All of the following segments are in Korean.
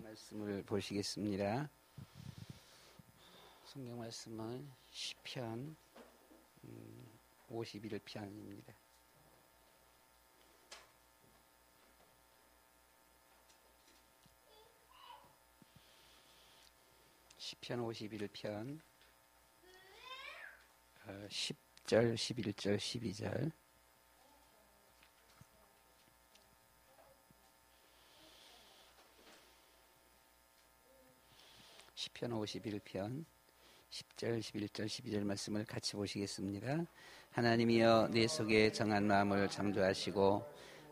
말씀을 보시겠습니다. 성경 말씀은 시편 51편입니다. 시편 51편 10절, 11절, 12절. 시편 51편 10절, 11절, 12절 말씀을 같이 보시겠습니다. 하나님이여 내 속에 정한 마음을 창조하시고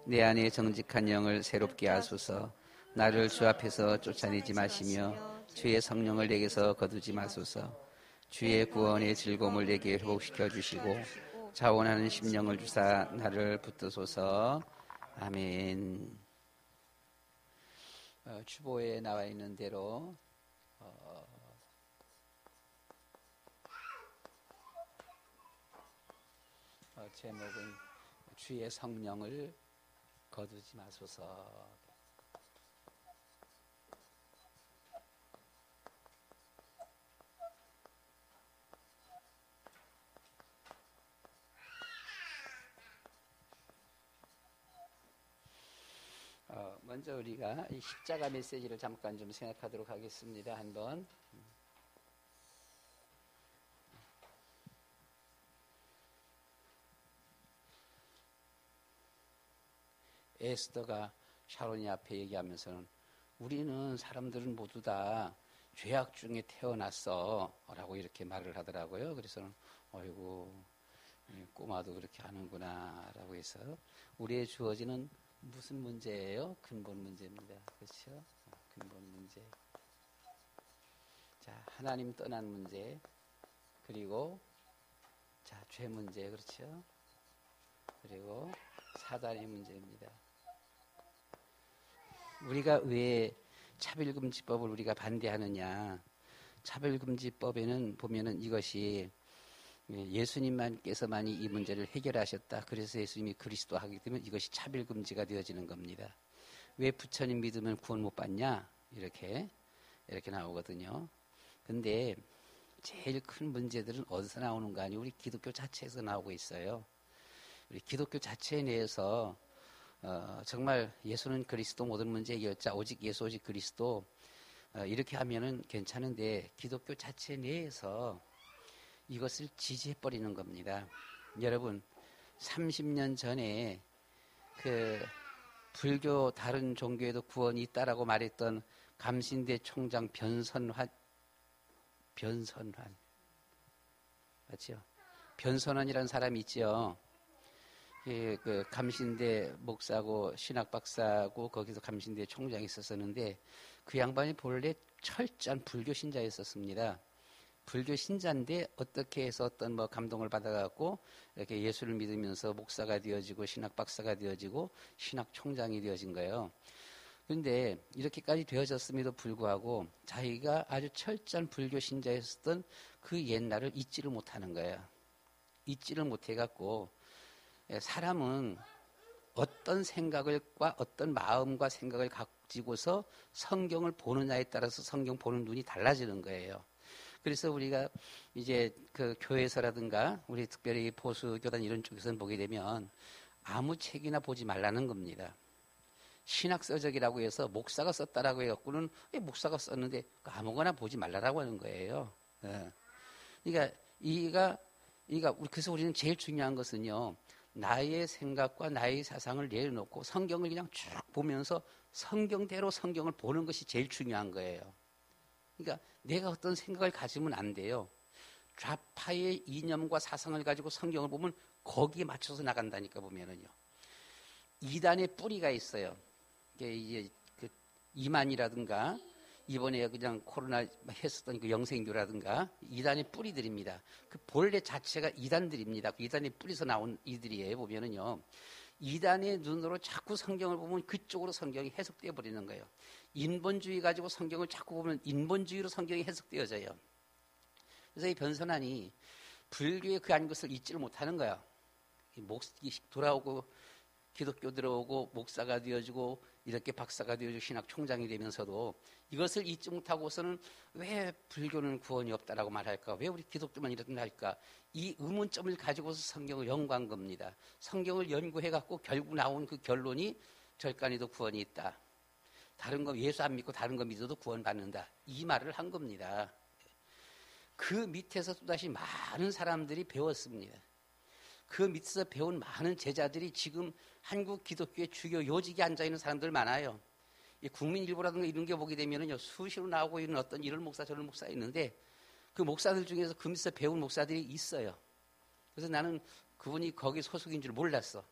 내 안에 정직한 영을 새롭게 하소서. 나를 주 앞에서 쫓아내지 마시며 주의 성령을 내게서 거두지 마소서. 주의 구원의 즐거움을 내게 회복시켜 주시고 자원하는 심령을 주사 나를 붙드소서. 아멘. 주보에 나와 있는 대로 제목은 주의 성령을 거두지 마소서. 먼저 우리가 이 십자가 메시지를 잠깐 좀 생각하도록 하겠습니다. 한번. 에스더가 샤론이 앞에 얘기하면서는 우리는 사람들은 모두 다 죄악 중에 태어났어 라고 이렇게 말을 하더라고요. 그래서 어이구 꼬마도 그렇게 하는구나 라고 해서 우리의 주어지는 무슨 문제예요? 근본 문제입니다. 그렇죠? 근본 문제. 자, 하나님 떠난 문제, 그리고 자, 죄 문제, 그렇죠? 그리고 사단의 문제입니다. 우리가 왜 차별금지법을 우리가 반대하느냐? 차별금지법에는 보면은 이것이 예수님만께서만이 이 문제를 해결하셨다. 그래서 예수님이 그리스도 하기 때문에 이것이 차별금지가 되어지는 겁니다. 왜 부처님 믿으면 구원 못 받냐? 이렇게 나오거든요. 근데 제일 큰 문제들은 어디서 나오는가 하니 우리 기독교 자체에서 나오고 있어요. 우리 기독교 자체 내에서 정말 예수는 그리스도 모든 문제 해결자 오직 예수 오직 그리스도 이렇게 하면은 괜찮은데 기독교 자체 내에서 이것을 지지해버리는 겁니다. 여러분 30년 전에 그 불교 다른 종교에도 구원이 있다라고 말했던 감신대 총장 변선환 맞죠? 변선환이라는 사람이 있죠. 그 감신대 목사고 신학 박사고 거기서 감신대 총장이 있었었는데 그 양반이 본래 철저한 불교 신자였었습니다. 불교 신자인데 어떻게 해서 어떤 뭐 감동을 받아갖고 이렇게 예수를 믿으면서 목사가 되어지고 신학 박사가 되어지고 신학 총장이 되어진 거예요. 그런데 이렇게까지 되어졌음에도 불구하고 자기가 아주 철저한 불교 신자였었던 그 옛날을 잊지를 못하는 거예요. 잊지를 못해갖고 사람은 어떤 생각과 어떤 마음과 생각을 가지고서 성경을 보느냐에 따라서 성경 보는 눈이 달라지는 거예요. 그래서 우리가 이제 그 교회에서라든가 우리 특별히 보수 교단 이런 쪽에서는 보게 되면 아무 책이나 보지 말라는 겁니다. 신학서적이라고 해서 목사가 썼다라고 해갖고는 목사가 썼는데 아무거나 보지 말라라고 하는 거예요. 그러니까 그래서 우리는 제일 중요한 것은요. 나의 생각과 나의 사상을 내려놓고 성경을 그냥 쭉 보면서 성경대로 성경을 보는 것이 제일 중요한 거예요. 그러니까 내가 어떤 생각을 가지면 안 돼요. 좌파의 이념과 사상을 가지고 성경을 보면 거기에 맞춰서 나간다니까 보면은요. 이단의 뿌리가 있어요. 이게 그 이만이라든가 이번에 그냥 코로나 했었던 그 영생교라든가 이단의 뿌리들입니다. 그 본래 자체가 이단들입니다. 그 이단의 뿌리에서 나온 이들이에요. 보면은요. 이단의 눈으로 자꾸 성경을 보면 그쪽으로 성경이 해석되어 버리는 거예요. 인본주의 가지고 성경을 자꾸 보면 인본주의로 성경이 해석되어져요. 그래서 이 변선환이 불교의 그 한 것을 잊지를 못하는 거야. 돌아오고 기독교 들어오고 목사가 되어지고 이렇게 박사가 되어 신학 총장이 되면서도 이것을 잊지 못하고서는 왜 불교는 구원이 없다라고 말할까? 왜 우리 기독교만 이렇게 할까? 이 의문점을 가지고서 성경을 연구한 겁니다. 성경을 연구해갖고 결국 나온 그 결론이 절간에도 구원이 있다. 다른 거 예수 안 믿고 다른 거 믿어도 구원받는다. 이 말을 한 겁니다. 그 밑에서 또다시 많은 사람들이 배웠습니다. 그 밑에서 배운 많은 제자들이 지금 한국 기독교의 주요 요직에 앉아있는 사람들 많아요. 국민일보라든가 이런 게 보게 되면은요, 수시로 나오고 있는 어떤 이런 목사 저런 목사 있는데 그 목사들 중에서 그 밑에서 배운 목사들이 있어요. 그래서 나는 그분이 거기 소속인 줄 몰랐어.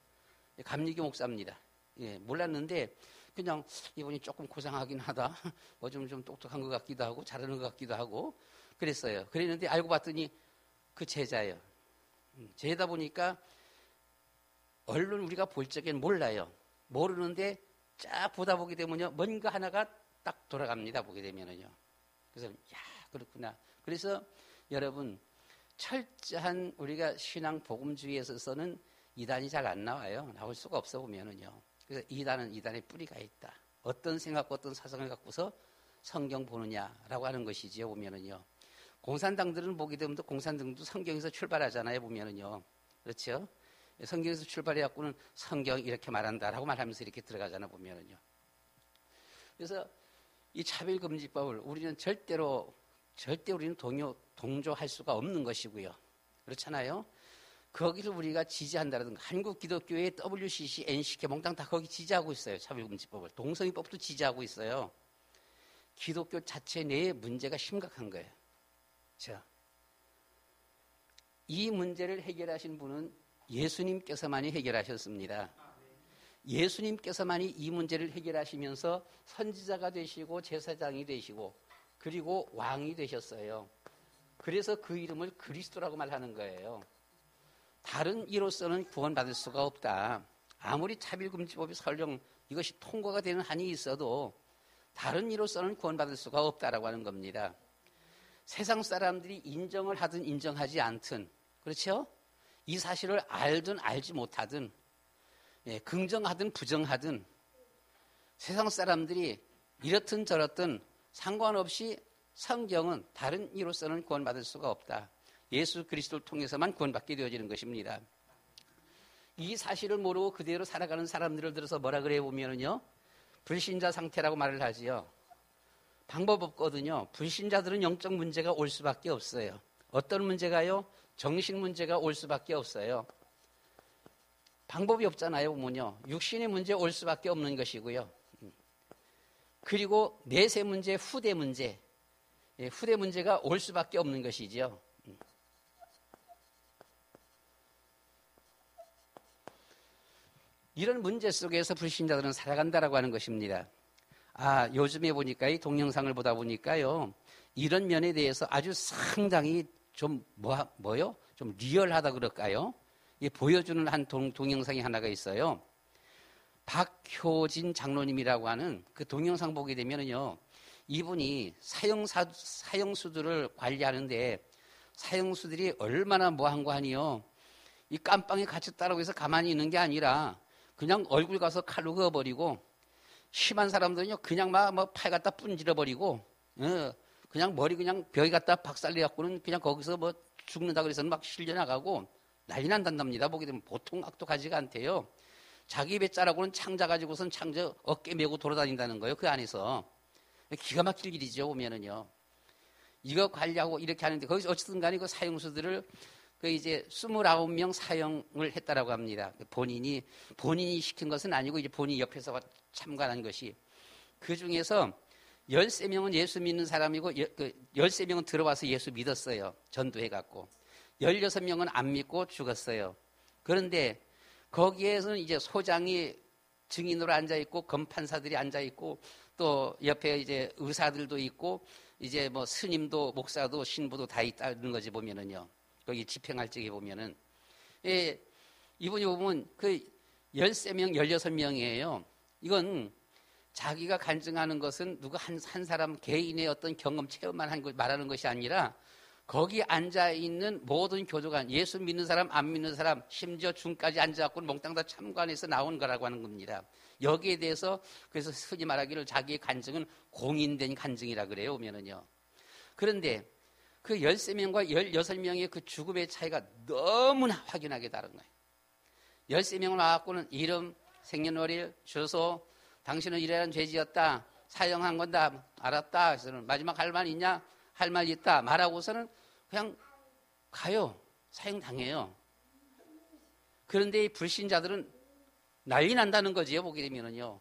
감리교 목사입니다. 예, 몰랐는데 그냥 이분이 조금 고상하긴 하다. 뭐 좀 똑똑한 것 같기도 하고 잘하는 것 같기도 하고 그랬어요. 그랬는데 알고 봤더니 그 제자예요. 제다 보니까 언론 우리가 볼 적엔 몰라요. 모르는데 쫙 보다 보게 되면요, 뭔가 하나가 딱 돌아갑니다. 보게 되면은요. 그래서 야, 그렇구나. 그래서 여러분, 철저한 우리가 신앙 복음주의에 있어서는 이단이 잘 안 나와요. 나올 수가 없어 보면은요. 그래서 이단은 이단의 뿌리가 있다. 어떤 생각과 어떤 사상을 갖고서 성경 보느냐라고 하는 것이지요. 보면은요. 공산당들은 보게 되면 공산당도 성경에서 출발하잖아요. 보면은요. 그렇죠? 성경에서 출발해갖고는 성경 이렇게 말한다라고 말하면서 이렇게 들어가잖아. 보면은요. 그래서 이 차별금지법을 우리는 절대로 우리는 동조할 수가 없는 것이고요. 그렇잖아요. 거기를 우리가 지지한다라든가 한국 기독교의 WCC, NCK, 몽땅 다 거기 지지하고 있어요. 차별금지법을. 동성애법도 지지하고 있어요. 기독교 자체 내에 문제가 심각한 거예요. 자, 이 문제를 해결하신 분은 예수님께서만이 해결하셨습니다. 예수님께서만이 이 문제를 해결하시면서 선지자가 되시고 제사장이 되시고 그리고 왕이 되셨어요. 그래서 그 이름을 그리스도라고 말하는 거예요. 다른 이로서는 구원받을 수가 없다. 아무리 차별금지법이 설령 이것이 통과가 되는 한이 있어도 다른 이로서는 구원받을 수가 없다라고 하는 겁니다. 세상 사람들이 인정을 하든 인정하지 않든, 그렇죠? 이 사실을 알든 알지 못하든, 긍정하든 부정하든, 세상 사람들이 이렇든 저렇든 상관없이 성경은 다른 이로서는 구원받을 수가 없다. 예수 그리스도를 통해서만 구원받게 되어지는 것입니다. 이 사실을 모르고 그대로 살아가는 사람들을 들어서 뭐라 그래 보면은요, 불신자 상태라고 말을 하지요. 방법 없거든요. 불신자들은 영적 문제가 올 수밖에 없어요. 어떤 문제가요? 정신 문제가 올 수밖에 없어요. 방법이 없잖아요, 보면요. 육신의 문제 올 수밖에 없는 것이고요. 그리고 내세 문제, 후대 문제. 후대 문제가 올 수밖에 없는 것이죠. 이런 문제 속에서 불신자들은 살아간다라고 하는 것입니다. 요즘에 보니까 이 동영상을 보다 보니까요, 이런 면에 대해서 아주 상당히 좀 좀 리얼하다 그럴까요? 보여주는 한 동영상이 하나가 있어요. 박효진 장로님이라고 하는 그 동영상 보게 되면은요, 이분이 사형수들을 관리하는데 사형수들이 얼마나 뭐한 거 아니요. 이 깜빵에 갇혔다라고 해서 가만히 있는 게 아니라 그냥 얼굴 가서 칼로 그어버리고 심한 사람들은요 그냥 막 팔 갖다 분질러버리고 그냥 머리 그냥 벽에 갖다 박살내갖고는 그냥 거기서 뭐 죽는다 그래서 막 실려나가고 난리 난단답니다. 보게 되면 보통 악독하지가 않대요. 자기 배짜라고는 창자 가지고선 창자 어깨 메고 돌아다닌다는 거예요. 그 안에서. 기가 막힐 일이죠. 보면은요. 이거 관리하고 이렇게 하는데 거기서 어쨌든 간에 그 사형수들을 이제 29명 사형을 했다라고 합니다. 본인이 시킨 것은 아니고 이제 본인이 옆에서 참관한 것이. 그 중에서 13명은 예수 믿는 사람이고 13명은 들어와서 예수 믿었어요. 전도해갖고. 16명은 안 믿고 죽었어요. 그런데 거기에서는 이제 소장이 증인으로 앉아있고 검판사들이 앉아있고 또 옆에 이제 의사들도 있고 이제 뭐 스님도 목사도 신부도 다 있다는 거지 보면은요. 거기 집행할 적에 보면은. 이분이 보면 그 13명, 16명이에요. 이건 자기가 간증하는 것은 누가 한 사람 개인의 어떤 경험, 체험만 한 걸 말하는 것이 아니라 거기 앉아있는 모든 교도관, 예수 믿는 사람, 안 믿는 사람, 심지어 중까지 앉아갖고 몽땅 다 참관해서 나온 거라고 하는 겁니다. 여기에 대해서 그래서 흔히 말하기를 자기의 간증은 공인된 간증이라 그래요, 오면은요. 그런데 그 13명과 16명의 그 죽음의 차이가 너무나 확연하게 다른 거예요. 13명을 와갖고는 이름, 생년월일, 주소, 당신은 이러한 죄지었다, 사형한 건 다 알았다, 그래서는 마지막 할 말 있냐? 할 말 있다 말하고서는 그냥 가요. 사형당해요. 그런데 이 불신자들은 난리 난다는 거지요, 보게 되면은요.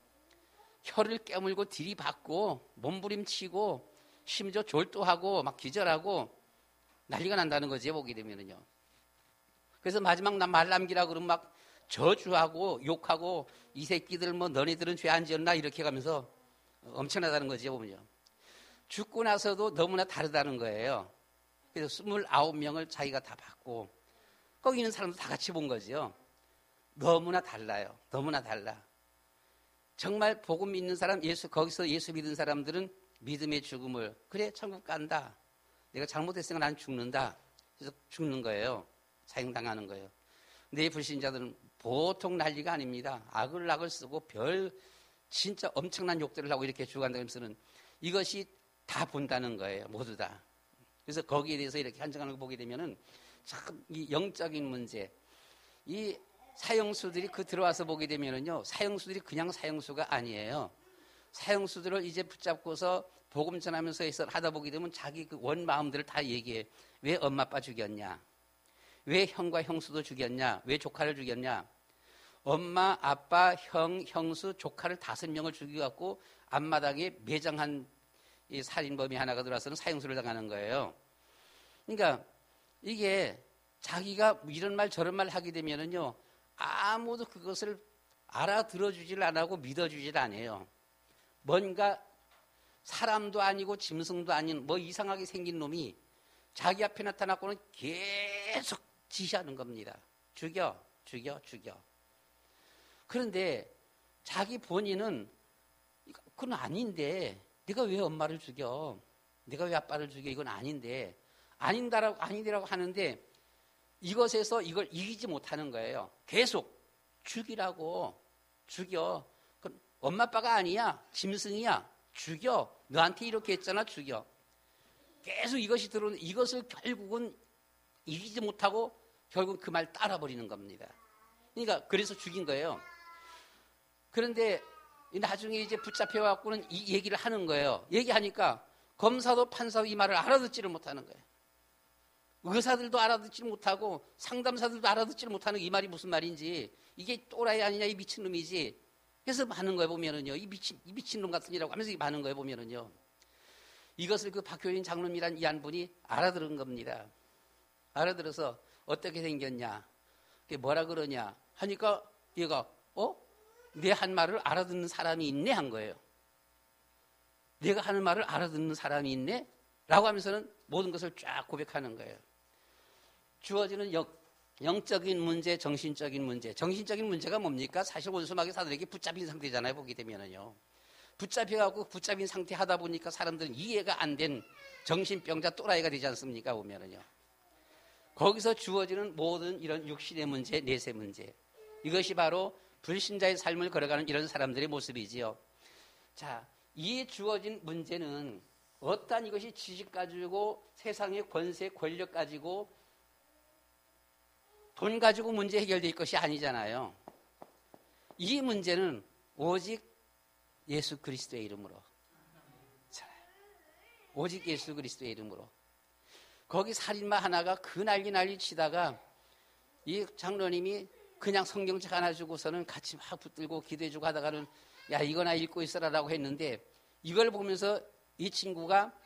혀를 깨물고 들이받고 몸부림치고 심지어 졸도하고 막 기절하고 난리가 난다는 거지요, 보게 되면은요. 그래서 마지막 말 남기라 그러면 막 저주하고 욕하고 이 새끼들 뭐 너네들은 죄 안 지었나 이렇게 가면서 엄청나다는 거지요, 보면요. 죽고 나서도 너무나 다르다는 거예요. 그래서 29명을 자기가 다 받고 거기 있는 사람도 다 같이 본 거죠. 너무나 달라요. 너무나 달라. 정말 복음 믿는 사람, 거기서 예수 믿은 사람들은 믿음의 죽음을, 그래 천국 간다. 내가 잘못했으니까 난 죽는다. 그래서 죽는 거예요. 사형당하는 거예요. 근데 이 불신자들은 보통 난리가 아닙니다. 악을 쓰고 진짜 엄청난 욕들을 하고 이렇게 죽어간다면서는 이것이 다 본다는 거예요. 모두 다. 그래서 거기에 대해서 이렇게 한정하는 거 보게 되면은 참 이 영적인 문제, 이 사형수들이 들어와서 보게 되면은요, 사형수들이 그냥 사형수가 아니에요. 사형수들을 이제 붙잡고서 복음 전하면서 해서 하다 보게 되면 자기 그 원 마음들을 다 얘기해. 왜 엄마 아빠 죽였냐? 왜 형과 형수도 죽였냐? 왜 조카를 죽였냐? 엄마, 아빠, 형, 형수, 조카를 5명을 죽여갖고 앞마당에 매장한 이 살인범이 하나가 들어와서는 사형수를 당하는 거예요. 그러니까 이게 자기가 이런 말 저런 말 하게 되면은요, 아무도 그것을 알아들어주질 안 하고 믿어주질 않아요. 뭔가 사람도 아니고 짐승도 아닌 뭐 이상하게 생긴 놈이 자기 앞에 나타났고는 계속 지시하는 겁니다. 죽여. 그런데 자기 본인은 그건 아닌데 네가 왜 엄마를 죽여? 네가 왜 아빠를 죽여? 이건 아닌데 아닌데라고 하는데 이것에서 이걸 이기지 못하는 거예요. 계속 죽이라고. 죽여. 그건 엄마 아빠가 아니야. 짐승이야. 죽여. 너한테 이렇게 했잖아. 죽여. 계속 이것이 들어오는, 이것을 결국은 이기지 못하고 결국 그 말 따라버리는 겁니다. 그러니까 그래서 죽인 거예요. 그런데 나중에 이제 붙잡혀갖고는 이 얘기를 하는 거예요. 얘기하니까 검사도 판사도 이 말을 알아듣지를 못하는 거예요. 의사들도 알아듣지를 못하고 상담사들도 알아듣지를 못하는 이 말이 무슨 말인지, 이게 또라이 아니냐, 이 미친놈이지. 그래서 많은 거예요, 보면은요. 이 미친놈 같은 이라고 하면서 많은 거예요, 보면은요. 이것을 그 박효린 장로님이란 이 한 분이 알아들은 겁니다. 알아들어서 어떻게 생겼냐, 그게 뭐라 그러냐 하니까 얘가 내 한 말을 알아듣는 사람이 있네 한 거예요. 내가 하는 말을 알아듣는 사람이 있네? 라고 하면서는 모든 것을 쫙 고백하는 거예요. 주어지는 영적인 문제, 정신적인 문제. 정신적인 문제가 뭡니까? 사실 원수마귀 사들에게 붙잡힌 상태잖아요, 보게 되면은요. 붙잡혀갖고 붙잡힌 상태 하다 보니까 사람들은 이해가 안 된 정신병자 또라이가 되지 않습니까, 보면은요. 거기서 주어지는 모든 이런 육신의 문제, 내세 문제. 이것이 바로 불신자의 삶을 걸어가는 이런 사람들의 모습이지요. 자, 이 주어진 문제는 어떠한 이것이 지식 가지고 세상의 권세, 권력 가지고 돈 가지고 문제 해결될 것이 아니잖아요. 이 문제는 오직 예수 그리스도의 이름으로. 오직 예수 그리스도의 이름으로. 거기 살인마 하나가 그 난리 치다가 이 장로님이 그냥 성경책 하나 주고서는 같이 막 붙들고 기도해주고 하다가는 야, 이거나 읽고 있어라라고 했는데 이걸 보면서 이 친구가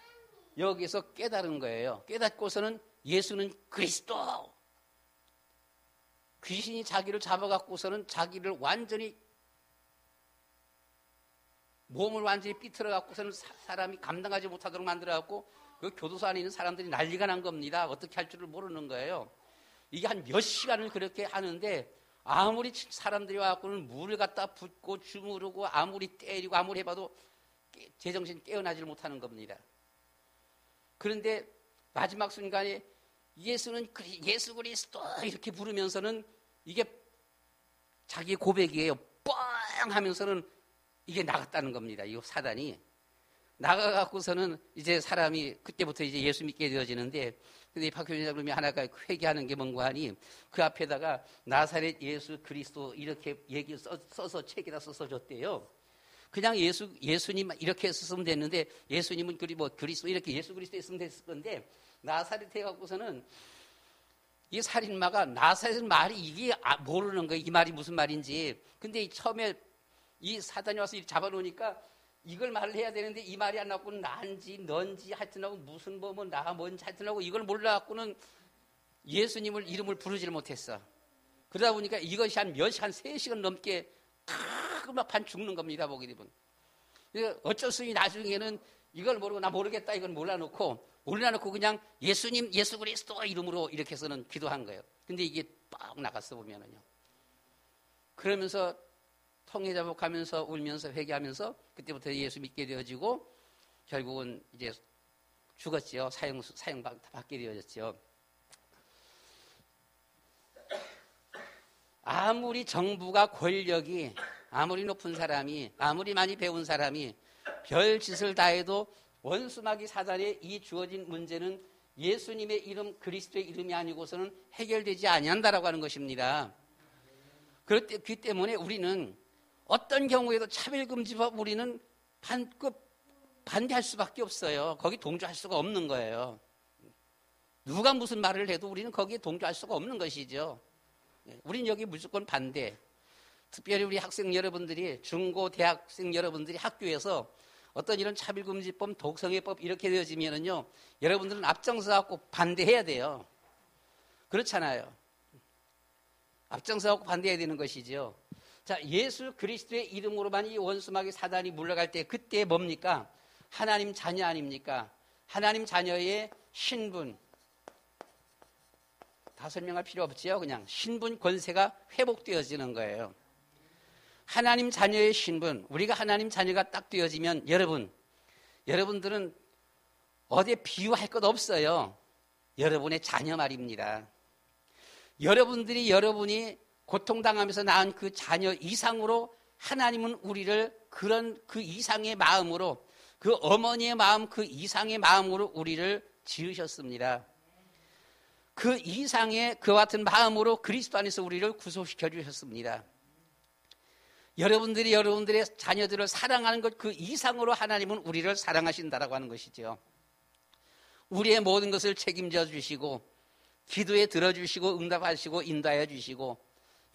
여기서 깨달은 거예요. 깨닫고서는 예수는 그리스도. 귀신이 자기를 잡아갖고서는 자기를 완전히 몸을 완전히 삐틀어 갖고서는 사람이 감당하지 못하도록 만들어갖고 그 교도소 안에 있는 사람들이 난리가 난 겁니다. 어떻게 할 줄을 모르는 거예요. 이게 한 몇 시간을 그렇게 하는데 아무리 사람들이 와갖고는 물을 갖다 붓고 주무르고 아무리 때리고 아무리 해봐도 제정신 깨어나질 못하는 겁니다. 그런데 마지막 순간에 예수는 예수 그리스도 이렇게 부르면서는 이게 자기 고백이에요. 뻥 하면서는 이게 나갔다는 겁니다. 이 사단이 나가갖고서는 이제 사람이 그때부터 이제 예수 믿게 되어지는데, 근데 박효진 장로님이 하나가 회개하는 게 뭔가 하니 그 앞에다가 나사렛 예수 그리스도 이렇게 얘기 써서 책에다 써서 줬대요. 그냥 예수님 이렇게 쓰면 됐는데, 예수님은 그리스도 이렇게 예수 그리스도 했으면 됐을 건데, 나사렛 해갖고서는 이 살인마가 나사렛 말이 이게 모르는 거예요. 이 말이 무슨 말인지. 근데 처음에 이 사단이 와서 잡아놓으니까 이걸 말을 해야 되는데 이 말이 안 나왔고는 난지 넌지 하여튼하고 무슨 나 뭔지 하여튼하고 이걸 몰라갖고는 예수님을 이름을 부르지를 못했어. 그러다 보니까 이것이 한 3시간 넘게 막 반 죽는 겁니다. 보게 되면. 어쩔 수 없이 나중에는 이걸 모르고 나 모르겠다 이걸 몰라놓고 그냥 예수님 예수 그리스도 이름으로 이렇게 해서는 기도한 거예요. 근데 이게 빡 나갔어 보면은요. 그러면서 통회자복하면서 울면서 회개하면서 그때부터 예수 믿게 되어지고 결국은 이제 죽었지요. 사형 받게 되어졌죠. 아무리 정부가 권력이 아무리 높은 사람이 아무리 많이 배운 사람이 별짓을 다 해도 원수마귀 사단에 이 주어진 문제는 예수님의 이름 그리스도의 이름이 아니고서는 해결되지 아니한다라고 하는 것입니다. 그렇기 때문에 우리는 어떤 경우에도 차별금지법 우리는 반대할 수밖에 없어요. 거기 동조할 수가 없는 거예요. 누가 무슨 말을 해도 우리는 거기에 동조할 수가 없는 것이죠. 우리는 여기 무조건 반대. 특별히 우리 학생 여러분들이 중고 대학생 여러분들이 학교에서 어떤 이런 차별금지법, 독성애법 이렇게 되어지면은요, 여러분들은 앞장서 갖고 반대해야 돼요. 그렇잖아요. 앞장서 갖고 반대해야 되는 것이죠. 자, 예수 그리스도의 이름으로만 이 원수마귀 사단이 물러갈 때 그때 뭡니까? 하나님 자녀 아닙니까? 하나님 자녀의 신분. 다 설명할 필요 없지요. 그냥 신분 권세가 회복되어지는 거예요. 하나님 자녀의 신분, 우리가 하나님 자녀가 딱 되어지면 여러분들은 어디에 비유할 것 없어요. 여러분의 자녀 말입니다. 여러분이 고통당하면서 낳은 그 자녀 이상으로 하나님은 우리를 그 이상의 마음으로, 그 어머니의 마음 그 이상의 마음으로 우리를 지으셨습니다. 그 이상의 그와 같은 마음으로 그리스도 안에서 우리를 구속시켜 주셨습니다. 여러분들의 자녀들을 사랑하는 것 그 이상으로 하나님은 우리를 사랑하신다라고 하는 것이죠. 우리의 모든 것을 책임져 주시고 기도에 들어주시고 응답하시고 인도하여 주시고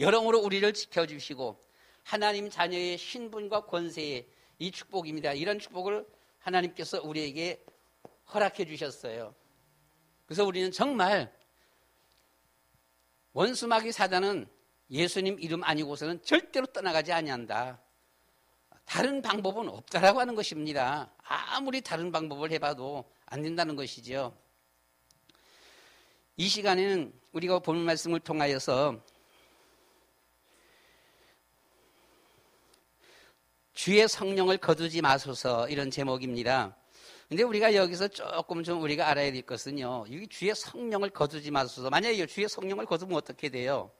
여러모로 우리를 지켜주시고 하나님 자녀의 신분과 권세의 이 축복입니다. 이런 축복을 하나님께서 우리에게 허락해 주셨어요. 그래서 우리는 정말 원수마귀 사단은 예수님 이름 아니고서는 절대로 떠나가지 아니한다. 다른 방법은 없다라고 하는 것입니다. 아무리 다른 방법을 해봐도 안 된다는 것이죠. 이 시간에는 우리가 본 말씀을 통하여서 주의 성령을 거두지 마소서 이런 제목입니다. 근데 우리가 여기서 조금 좀 우리가 알아야 될 것은요. 이 주의 성령을 거두지 마소서. 만약에 주의 성령을 거두면 어떻게 돼요?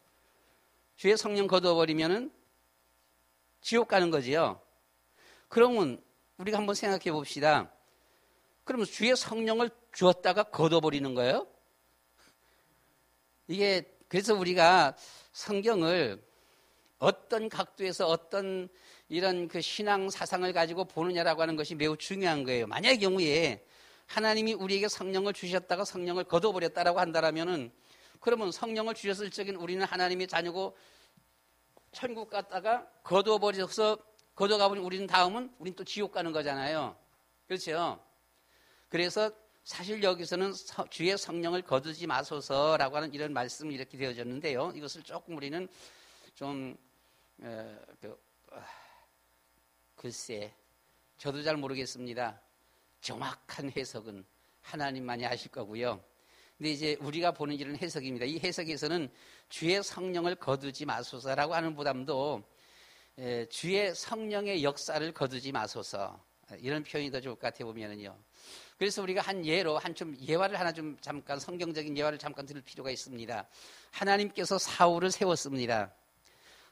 주의 성령 거두어버리면은 지옥 가는 거지요. 그러면 우리가 한번 생각해 봅시다. 그러면 주의 성령을 주었다가 거둬버리는 거예요? 이게 그래서 우리가 성경을 어떤 각도에서 어떤 이런 그 신앙 사상을 가지고 보느냐라고 하는 것이 매우 중요한 거예요. 만약의 경우에 하나님이 우리에게 성령을 주셨다가 성령을 거둬버렸다라고 한다라면은 그러면 성령을 주셨을 적엔 우리는 하나님의 자녀고 천국 갔다가 거둬가버린 우리는 다음은 우리는 또 지옥 가는 거잖아요. 그렇죠? 그래서 사실 여기서는 주의 성령을 거두지 마소서라고 하는 이런 말씀이 이렇게 되어졌는데요. 이것을 조금 우리는 좀 글쎄 저도 잘 모르겠습니다. 정확한 해석은 하나님만이 아실 거고요. 근데 이제 우리가 보는 이런 해석입니다. 이 해석에서는 주의 성령을 거두지 마소서라고 하는 보담도 주의 성령의 역사를 거두지 마소서. 이런 표현이 더 좋을 것 같아 보면은요. 그래서 우리가 한 예로 좀 예화를 하나 좀 잠깐 성경적인 예화를 잠깐 들을 필요가 있습니다. 하나님께서 사울을 세웠습니다.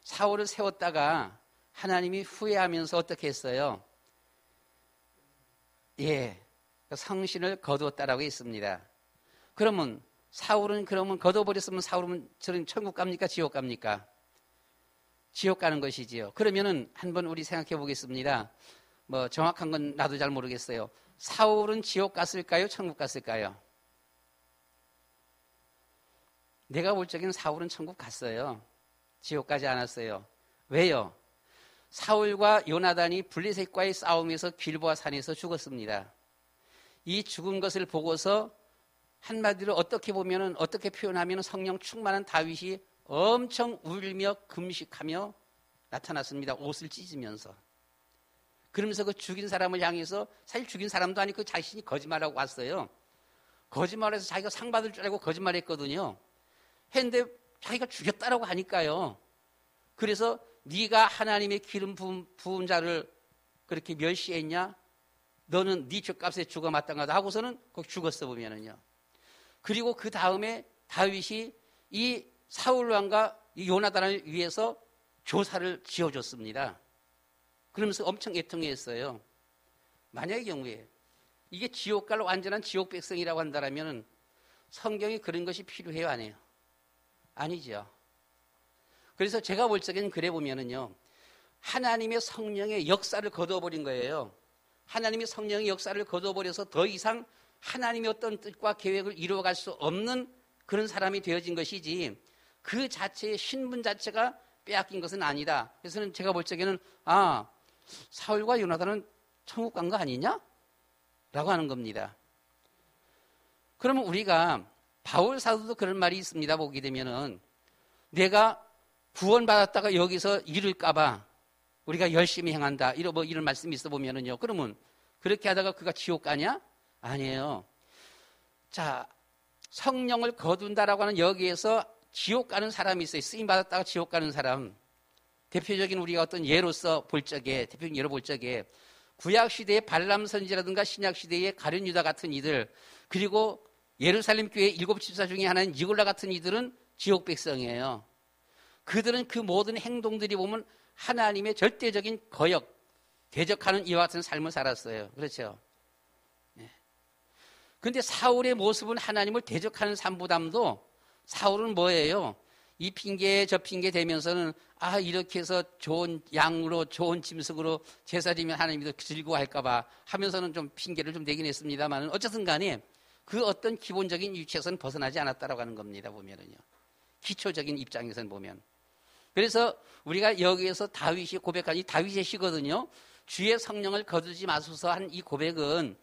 사울을 세웠다가 하나님이 후회하면서 어떻게 했어요? 예, 성신을 거두었다라고 했습니다. 그러면 사울은 거둬버렸으면 사울은 저는 천국 갑니까? 지옥 갑니까? 지옥 가는 것이지요. 그러면은 한번 우리 생각해 보겠습니다. 뭐 정확한 건 나도 잘 모르겠어요. 사울은 지옥 갔을까요? 천국 갔을까요? 내가 볼 적에는 사울은 천국 갔어요. 지옥 가지 않았어요. 왜요? 사울과 요나단이 블레셋과의 싸움에서 길보아 산에서 죽었습니다. 이 죽은 것을 보고서 한마디로 어떻게 표현하면 성령 충만한 다윗이 엄청 울며 금식하며 나타났습니다. 옷을 찢으면서. 그러면서 그 죽인 사람을 향해서 사실 죽인 사람도 아니고 자신이 거짓말하고 왔어요. 거짓말해서 자기가 상 받을 줄 알고 거짓말했거든요. 했는데 자기가 죽였다라고 하니까요. 그래서 네가 하나님의 기름 부은 자를 그렇게 멸시했냐? 너는 네 죄값에 죽어 마땅하다 하고서는 거기 죽었어 보면은요. 그리고 그 다음에 다윗이 이 사울 왕과 이 요나단을 위해서 조사를 지어줬습니다. 그러면서 엄청 애통했어요. 만약의 경우에 이게 지옥 갈 완전한 지옥 백성이라고 한다면 성경이 그런 것이 필요해요, 안 해요? 아니죠. 그래서 제가 볼 적에는 그래 보면은요, 하나님의 성령의 역사를 거둬버린 거예요. 하나님의 성령의 역사를 거둬버려서 더 이상 하나님의 어떤 뜻과 계획을 이루어갈 수 없는 그런 사람이 되어진 것이지 그 자체의 신분 자체가 빼앗긴 것은 아니다. 그래서 제가 볼 적에는 사울과 요나단은 천국 간 거 아니냐? 라고 하는 겁니다. 그러면 우리가 바울 사도도 그런 말이 있습니다. 보게 되면은 내가 구원받았다가 여기서 잃을까봐 우리가 열심히 행한다. 이런 말씀이 있어 보면은요. 그러면 그렇게 하다가 그가 지옥 가냐? 아니에요. 자, 성령을 거둔다라고 하는 여기에서 지옥 가는 사람이 있어요. 쓰임 받았다가 지옥 가는 사람. 대표적인 우리가 어떤 예로서 볼 적에, 대표적인 예로 볼 적에 구약 시대의 발람 선지라든가 신약 시대의 가룟 유다 같은 이들, 그리고 예루살렘 교회 7 집사 중에 하나인 니골라 같은 이들은 지옥 백성이에요. 그들은 그 모든 행동들이 보면 하나님의 절대적인 거역, 대적하는 이와 같은 삶을 살았어요. 그렇죠? 그런데 사울의 모습은 하나님을 대적하는 삶보다도 사울은 뭐예요? 이 핑계 저 핑계 대면서는 이렇게 해서 좋은 양으로 좋은 짐승으로 제사지면 하나님이 더 즐거워할까 봐 하면서는 좀 핑계를 좀 내긴 했습니다만 어쨌든 간에 그 어떤 기본적인 위치에서는 벗어나지 않았다라고 하는 겁니다. 보면은요. 기초적인 입장에서는 보면. 그래서 우리가 여기에서 다윗이 고백한 이 다윗의 시거든요. 주의 성령을 거두지 마소서 한 이 고백은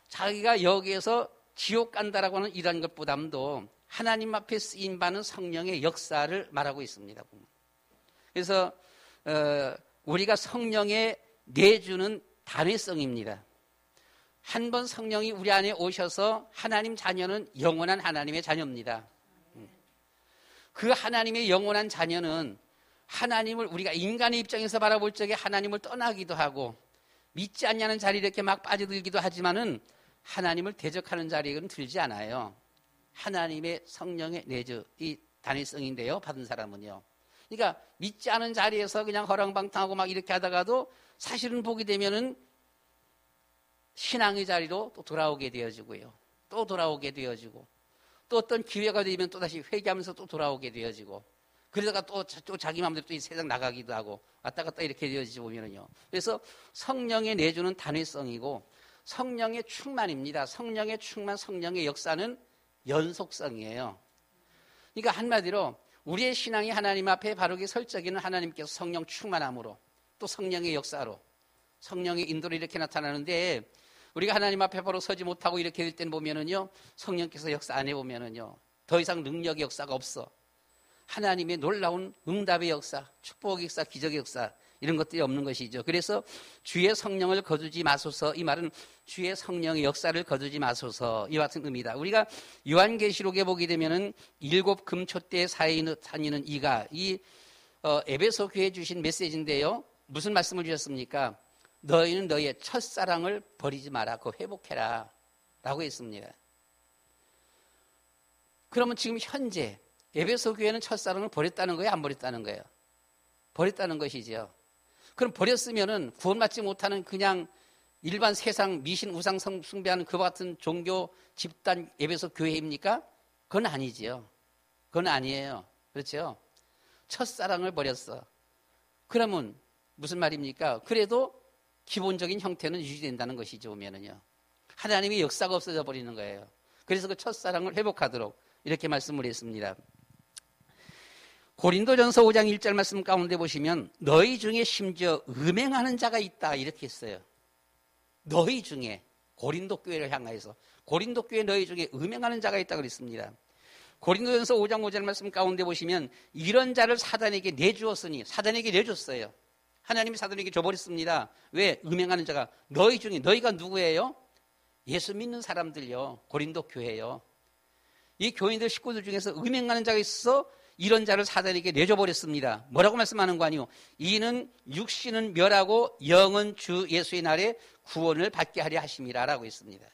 자기가 여기에서 지옥 간다라고 하는 이런 것보다도 하나님 앞에 쓰임 받는 성령의 역사를 말하고 있습니다. 그래서 우리가 성령에 내주는 단회성입니다. 한 번 성령이 우리 안에 오셔서 하나님 자녀는 영원한 하나님의 자녀입니다. 그 하나님의 영원한 자녀는 하나님을 우리가 인간의 입장에서 바라볼 적에 하나님을 떠나기도 하고 믿지 않냐는 자리에 이렇게 막 빠져들기도 하지만은 하나님을 대적하는 자리에는 들지 않아요. 하나님의 성령의 내주, 이 단위성인데요. 받은 사람은요. 그러니까 믿지 않은 자리에서 그냥 허랑방탕하고 막 이렇게 하다가도 사실은 보게 되면은 신앙의 자리로 또 돌아오게 되어지고요. 또 돌아오게 되어지고 또 어떤 기회가 되면 또다시 회개하면서 또 돌아오게 되어지고 그러다가 또 자기 마음대로 또 이 세상 나가기도 하고 왔다 갔다 이렇게 되어지지 보면은요. 그래서 성령의 내주는 단회성이고 성령의 충만입니다. 성령의 충만, 성령의 역사는 연속성이에요. 그러니까 한마디로 우리의 신앙이 하나님 앞에 바르게 설 적에는 하나님께서 성령 충만함으로 또 성령의 역사로 성령의 인도로 이렇게 나타나는데 우리가 하나님 앞에 바로 서지 못하고 이렇게 될 때는 보면은요 성령께서 역사 안 해보면은요 더 이상 능력의 역사가 없어. 하나님의 놀라운 응답의 역사, 축복의 역사, 기적의 역사 이런 것들이 없는 것이죠. 그래서 주의 성령을 거두지 마소서 이 말은 주의 성령의 역사를 거두지 마소서 이와 같은 의미다. 우리가 요한계시록에 보게 되면은 7 금촛대에 다니는 이가 이 에베소 교회에 주신 메시지인데요. 무슨 말씀을 주셨습니까? 너희는 너희의 첫사랑을 버리지 마라. 그거 회복해라. 라고 했습니다. 그러면 지금 현재 에베소 교회는 첫사랑을 버렸다는 거예요? 안 버렸다는 거예요? 버렸다는 것이죠. 그럼 버렸으면은 구원받지 못하는 그냥 일반 세상 미신 우상 숭배하는 그와 같은 종교 집단 에베소 교회입니까? 그건 아니지요. 그건 아니에요. 그렇죠? 첫사랑을 버렸어. 그러면 무슨 말입니까? 그래도 기본적인 형태는 유지된다는 것이죠. 보면은요. 하나님의 역사가 없어져 버리는 거예요. 그래서 그 첫사랑을 회복하도록 이렇게 말씀을 했습니다. 고린도전서 5장 1절 말씀 가운데 보시면 너희 중에 심지어 음행하는 자가 있다 이렇게 했어요. 너희 중에 고린도 교회를 향하여서 고린도 교회 너희 중에 음행하는 자가 있다고 그랬습니다. 고린도전서 5장 5절 말씀 가운데 보시면 이런 자를 사단에게 내주었으니 사단에게 내줬어요. 하나님이 사단에게 줘버렸습니다. 왜? 음행하는 자가 너희 중에 너희가 누구예요? 예수 믿는 사람들요. 고린도 교회요. 이 교인들 식구들 중에서 음행하는 자가 있어서 이런 자를 사단에게 내줘버렸습니다. 뭐라고 말씀하는 거 아니요? 이는 육신은 멸하고 영은 주 예수의 날에 구원을 받게 하려 하심이라 라고 했습니다.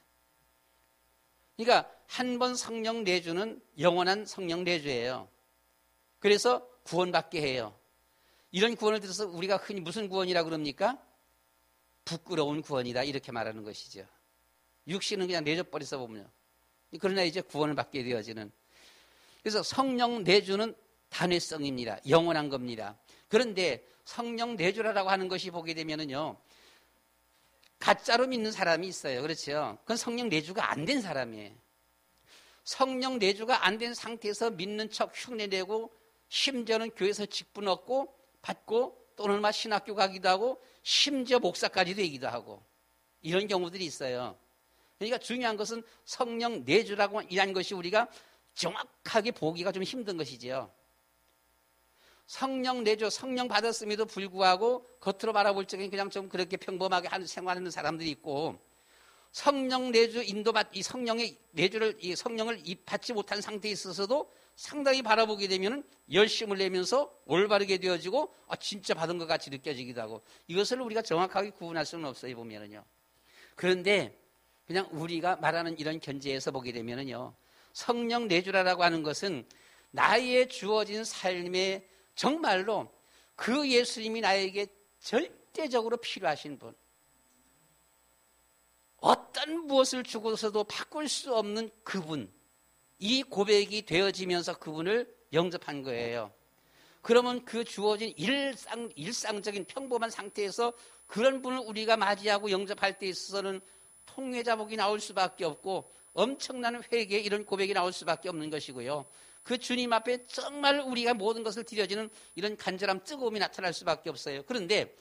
그러니까 한 번 성령 내주는 영원한 성령 내주예요. 그래서 구원받게 해요. 이런 구원을 들어서 우리가 흔히 무슨 구원이라고 그럽니까? 부끄러운 구원이다 이렇게 말하는 것이죠. 육신은 그냥 내줘버려서 보면요. 그러나 이제 구원을 받게 되어지는. 그래서 성령 내주는 단회성입니다. 영원한 겁니다. 그런데 성령 내주라고 하는 것이 보게 되면은요, 가짜로 믿는 사람이 있어요. 그렇죠? 그건 성령 내주가 안 된 사람이에요. 성령 내주가 안 된 상태에서 믿는 척 흉내내고 심지어는 교회에서 직분 얻고 받고 또는 막 신학교 가기도 하고 심지어 목사까지 되기도 하고 이런 경우들이 있어요. 그러니까 중요한 것은 성령 내주라고 이란 것이 우리가 정확하게 보기가 좀 힘든 것이지요. 성령 내주, 성령 받았음에도 불구하고 겉으로 바라볼 적엔 그냥 좀 그렇게 평범하게 생활하는 사람들이 있고 성령 내주 인도받 이 성령의 내주를 이 성령을 받지 못한 상태에 있어서도 상당히 바라보게 되면 열심을 내면서 올바르게 되어지고 진짜 받은 것 같이 느껴지기도 하고 이것을 우리가 정확하게 구분할 수는 없어요 보면은요. 그런데 그냥 우리가 말하는 이런 견지에서 보게 되면은요. 성령 내주라라고 하는 것은 나의 주어진 삶에 정말로 그 예수님이 나에게 절대적으로 필요하신 분. 어떤 무엇을 주고서도 바꿀 수 없는 그분. 이 고백이 되어지면서 그분을 영접한 거예요. 그러면 그 주어진 일상적인 평범한 상태에서 그런 분을 우리가 맞이하고 영접할 때 있어서는 통회자복이 나올 수밖에 없고 엄청난 회개 이런 고백이 나올 수밖에 없는 것이고요. 그 주님 앞에 정말 우리가 모든 것을 드려지는 이런 간절함, 뜨거움이 나타날 수밖에 없어요. 그런데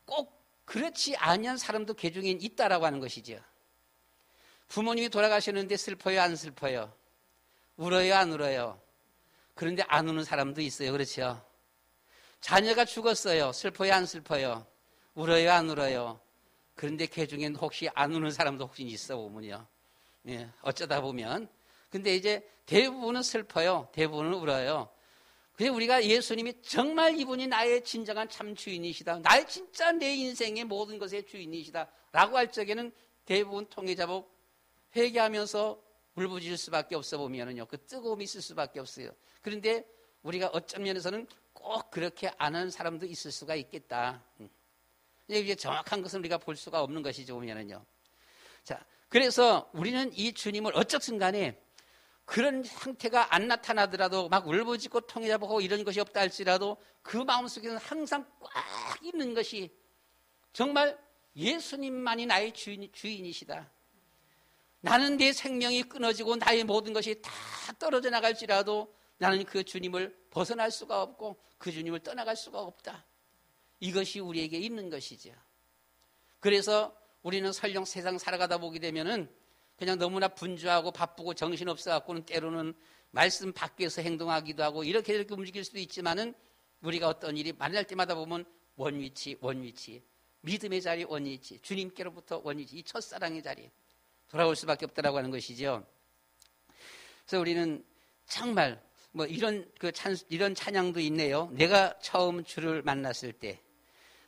꼭 그렇지 아니한 사람도 개중에 있다라고 하는 것이죠. 부모님이 돌아가셨는데 슬퍼요, 안 슬퍼요? 울어요, 안 울어요? 그런데 안 우는 사람도 있어요. 그렇죠? 자녀가 죽었어요. 슬퍼요, 안 슬퍼요? 울어요, 안 울어요? 그런데 개중엔 혹시 안 우는 사람도 혹시 있어 보면요. 예, 어쩌다 보면. 근데 이제 대부분은 슬퍼요. 대부분은 울어요. 그래서 우리가 예수님이 정말 이분이 나의 진정한 참 주인이시다. 나의 진짜 내 인생의 모든 것의 주인이시다. 라고 할 적에는 대부분 통회자복 회개하면서 울부짖을 수밖에 없어 보면은요. 그 뜨거움이 있을 수밖에 없어요. 그런데 우리가 어떤 면에서는 꼭 그렇게 안 하는 사람도 있을 수가 있겠다. 이제 정확한 것은 우리가 볼 수가 없는 것이죠. 보면은요. 자, 그래서 우리는 이 주님을 어쨌든 간에 그런 상태가 안 나타나더라도 막 울부짖고 통회자복하고 이런 것이 없다 할지라도 그 마음속에는 항상 꽉 있는 것이 정말 예수님만이 나의 주인이시다. 나는 내 생명이 끊어지고 나의 모든 것이 다 떨어져 나갈지라도 나는 그 주님을 벗어날 수가 없고 그 주님을 떠나갈 수가 없다. 이것이 우리에게 있는 것이죠. 그래서 우리는 설령 세상 살아가다 보게 되면은 그냥 너무나 분주하고 바쁘고 정신없어갖고는 때로는 말씀 밖에서 행동하기도 하고 이렇게 움직일 수도 있지만은 우리가 어떤 일이 만날 때마다 보면 원위치, 믿음의 자리 원위치, 주님께로부터 원위치, 이 첫사랑의 자리 돌아올 수밖에 없다라고 하는 것이죠. 그래서 우리는 정말 이런 찬양도 있네요. 내가 처음 주를 만났을 때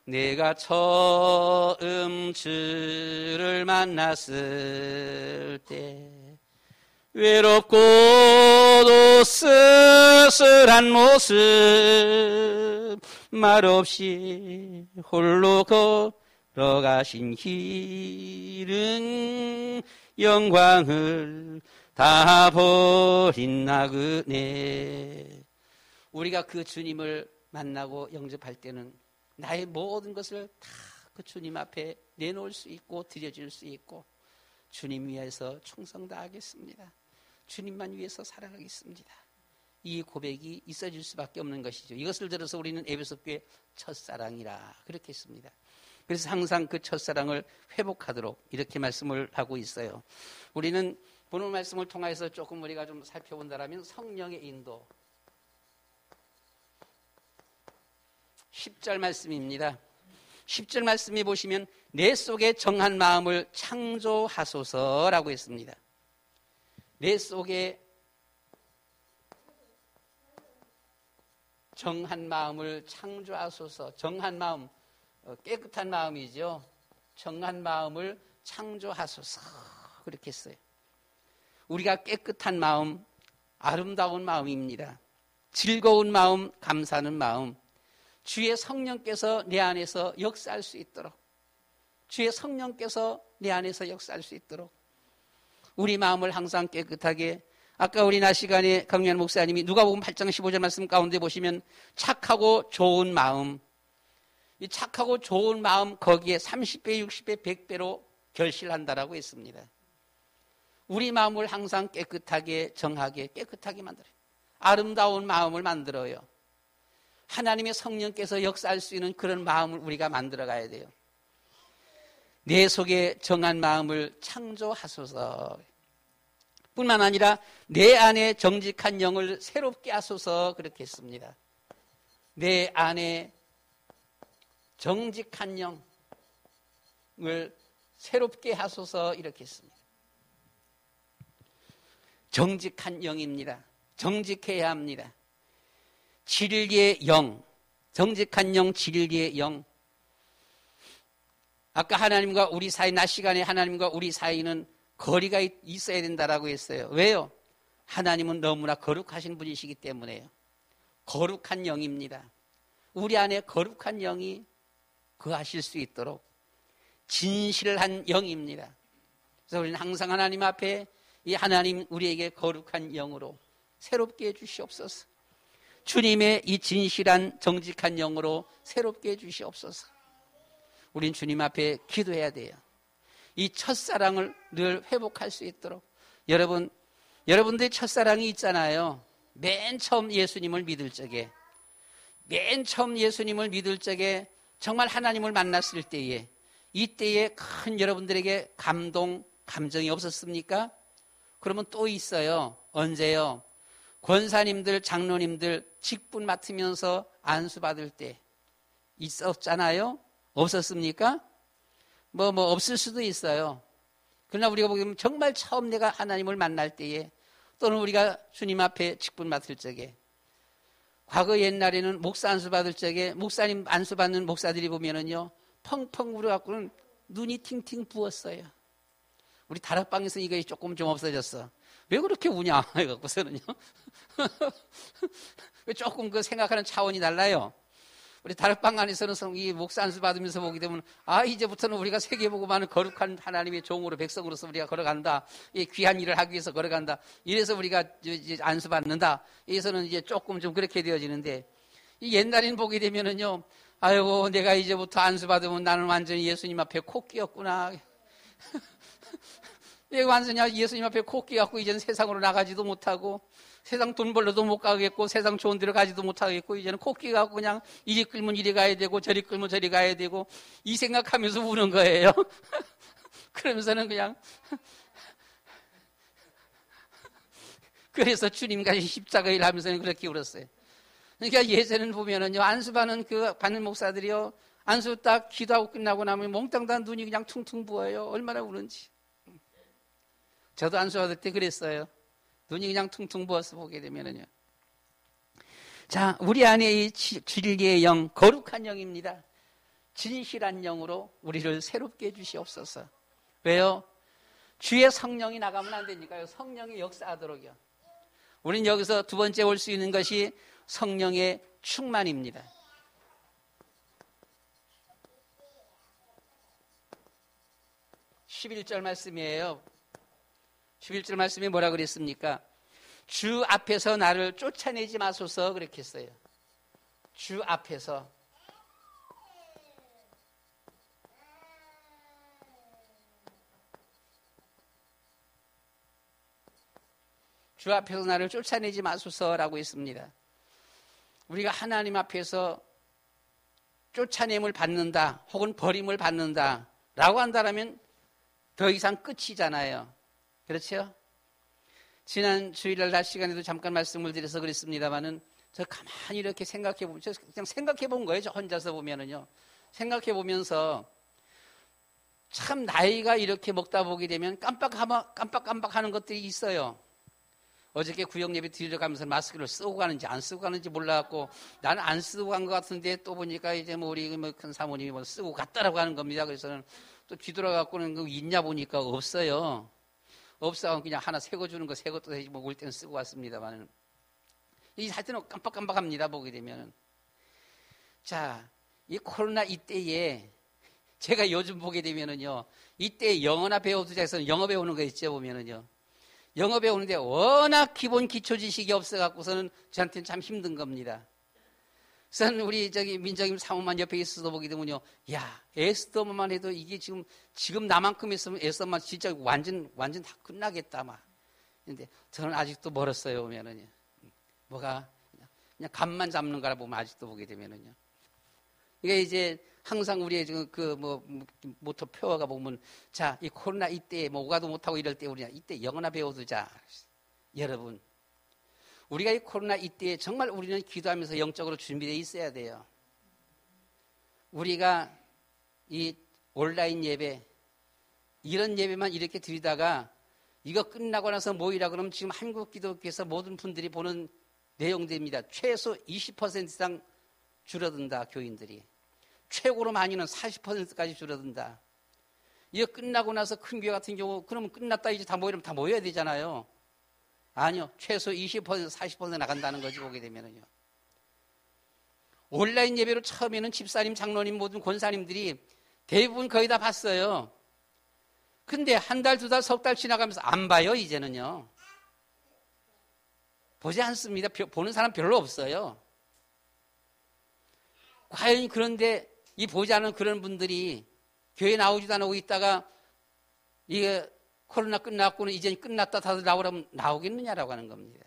내가 처음 주를 만났을 때 외롭고도 쓸쓸한 모습 말없이 홀로 걸어가신 길은 영광을 다 버린 나그네. 우리가 그 주님을 만나고 영접할 때는 나의 모든 것을 다 그 주님 앞에 내놓을 수 있고 드려줄 수 있고 주님 위해서 충성 다하겠습니다. 주님만 위해서 살아가겠습니다. 이 고백이 있어질 수밖에 없는 것이죠. 이것을 들어서 우리는 에베소 교회 첫사랑이라 그렇게 했습니다. 그래서 항상 그 첫사랑을 회복하도록 이렇게 말씀을 하고 있어요. 우리는 본문 말씀을 통해서 조금 우리가 좀 살펴본다면 성령의 인도 10절 말씀입니다. 10절 말씀에 보시면 내 속에 정한 마음을 창조하소서라고 했습니다. 내 속에 정한 마음을 창조하소서. 정한 마음, 깨끗한 마음이죠. 정한 마음을 창조하소서 그렇게 했어요. 우리가 깨끗한 마음, 아름다운 마음입니다. 즐거운 마음, 감사하는 마음, 주의 성령께서 내 안에서 역사할 수 있도록, 주의 성령께서 내 안에서 역사할 수 있도록 우리 마음을 항상 깨끗하게, 아까 우리 낮 시간에 강유한 목사님이 누가복음 8장 15절 말씀 가운데 보시면 착하고 좋은 마음, 이 착하고 좋은 마음 거기에 30배, 60배, 100배로 결실한다라고 했습니다. 우리 마음을 항상 깨끗하게, 정하게, 깨끗하게 만들어요. 아름다운 마음을 만들어요. 하나님의 성령께서 역사할 수 있는 그런 마음을 우리가 만들어 가야 돼요. 내 속에 정한 마음을 창조하소서. 뿐만 아니라 내 안에 정직한 영을 새롭게 하소서 그렇게 했습니다. 내 안에 정직한 영을 새롭게 하소서 이렇게 했습니다. 정직한 영입니다. 정직해야 합니다. 진리의 영, 정직한 영, 진리의 영. 아까 하나님과 우리 사이, 낮 시간에 하나님과 우리 사이는 거리가 있어야 된다라고 했어요. 왜요? 하나님은 너무나 거룩하신 분이시기 때문에요. 거룩한 영입니다. 우리 안에 거룩한 영이 거하실 수 있도록 진실한 영입니다. 그래서 우리는 항상 하나님 앞에 이 하나님 우리에게 거룩한 영으로 새롭게 해주시옵소서. 주님의 이 진실한 정직한 영으로 새롭게 해주시옵소서. 우린 주님 앞에 기도해야 돼요. 이 첫사랑을 늘 회복할 수 있도록. 여러분들의 첫사랑이 있잖아요. 맨 처음 예수님을 믿을 적에, 맨 처음 예수님을 믿을 적에 정말 하나님을 만났을 때에, 이때에 큰 여러분들에게 감동, 감정이 없었습니까? 그러면 또 있어요. 언제요? 권사님들, 장로님들 직분 맡으면서 안수 받을 때 있었잖아요? 없었습니까? 뭐 없을 수도 있어요. 그러나 우리가 보면 정말 처음 내가 하나님을 만날 때에, 또는 우리가 주님 앞에 직분 맡을 적에, 과거 옛날에는 목사 안수 받을 적에 목사님 안수 받는 목사들이 보면은요 펑펑 울어갖고는 눈이 팅팅 부었어요. 우리 다락방에서 이거 조금 좀 없어졌어. 왜 그렇게 우냐 해갖고서는요. 왜 조금 그 생각하는 차원이 달라요. 우리 다락방 안에서는 이 목사 안수 받으면서 보게 되면, 아, 이제부터는 우리가 세계보고 많은 거룩한 하나님의 종으로, 백성으로서 우리가 걸어간다. 이 귀한 일을 하기 위해서 걸어간다. 이래서 우리가 이제 안수 받는다. 이래서는 이제 조금 좀 그렇게 되어지는데, 이 옛날에는 보게 되면은요, 아이고, 내가 이제부터 안수 받으면 나는 완전히 예수님 앞에 코끼였구나. 내가 완전히 예수님 앞에 코끼갖고 이제는 세상으로 나가지도 못하고, 세상 돈 벌러도 못 가겠고, 세상 좋은 데로 가지도 못하겠고, 이제는 코끼 갖고 그냥 이리 끌면 이리 가야 되고, 저리 끌면 저리 가야 되고, 이 생각하면서 우는 거예요. 그러면서는 그냥. 그래서 주님과 십자가 일 하면서는 그렇게 울었어요. 그러니까 예전에는 보면은요, 안수받는 받는 목사들이요, 안수 딱 기도하고 끝나고 나면 몽땅 다 눈이 그냥 퉁퉁 부어요. 얼마나 우는지. 저도 안수받을 때 그랬어요. 눈이 그냥 퉁퉁 부어서 보게 되면은요. 자, 우리 안에 이 진리의 영, 거룩한 영입니다. 진실한 영으로 우리를 새롭게 해주시옵소서. 왜요? 주의 성령이 나가면 안 되니까요. 성령이 역사하도록요. 우리는 여기서 두 번째 올 수 있는 것이 성령의 충만입니다. 11절 말씀이에요. 11절 말씀이 뭐라 그랬습니까? 주 앞에서 나를 쫓아내지 마소서 그렇게 했어요. 주 앞에서. 주 앞에서 나를 쫓아내지 마소서라고 했습니다. 우리가 하나님 앞에서 쫓아냄을 받는다 혹은 버림을 받는다 라고 한다면 더 이상 끝이잖아요. 그렇죠? 지난 주일날 낮 시간에도 잠깐 말씀을 드려서 그랬습니다마는 저 가만히 이렇게 생각해 보면, 그냥 생각해 본 거예요. 저 혼자서 보면은요. 생각해 보면서 참 나이가 이렇게 먹다 보게 되면 깜빡 하는 것들이 있어요. 어저께 구역 예배 드리러 가면서 마스크를 쓰고 가는지 안 쓰고 가는지 몰라갖고 나는 안 쓰고 간 것 같은데 또 보니까 이제 뭐 우리 큰 사모님이 뭐 쓰고 갔다라고 하는 겁니다. 그래서는 또 뒤돌아갖고는 그 있냐 보니까 없어요. 없어서 그냥 하나 새 거 주는 거 새 것도 되지 뭐 올 때는 쓰고 왔습니다만은. 이 하여튼 깜빡합니다. 보게 되면은. 자, 이 코로나 이때에 제가 요즘 보게 되면은요. 이때 영어나 배워두자에서는 영어 배우는 거 있죠 보면은요. 영어 배우는데 워낙 기본 기초 지식이 없어갖고서는 저한테는 참 힘든 겁니다. 그래서 우리 민정임 사모만 옆에 있어서 보게 되면요. 야, 에스더만 해도 이게 지금 나만큼 했으면 에스더만 진짜 완전 다 끝나겠다, 막. 근데 저는 아직도 멀었어요, 보면은요. 뭐가? 그냥 감만 잡는 거라 보면 아직도 보게 되면은요. 이게 이제 항상 우리의 모토 표어가 보면, 자, 이 코로나 이때 오가도 못하고 이럴 때 우리가 이때 영어나 배워두자. 여러분, 우리가 이 코로나 이때에 정말 우리는 기도하면서 영적으로 준비되어 있어야 돼요. 우리가 이 온라인 예배, 이런 예배만 이렇게 드리다가 이거 끝나고 나서 모이라 그러면 지금 한국 기독교에서 모든 분들이 보는 내용들입니다. 최소 20% 이상 줄어든다, 교인들이. 최고로 많이는 40%까지 줄어든다. 이거 끝나고 나서 큰 교회 같은 경우, 그러면 끝났다 이제 다 모이면 다 모여야 되잖아요. 아니요. 최소 20%, 40% 나간다는 거지, 보게 되면은요. 온라인 예배로 처음에는 집사님, 장로님, 모든 권사님들이 대부분 거의 다 봤어요. 근데 한 달, 두 달, 석 달 지나가면서 안 봐요, 이제는요. 보지 않습니다. 보는 사람 별로 없어요. 과연 그런데 이 보지 않은 그런 분들이 교회 나오지도 않고 있다가 이게 코로나 끝났고는 이제 끝났다 다들 나오라면 나오겠느냐라고 하는 겁니다.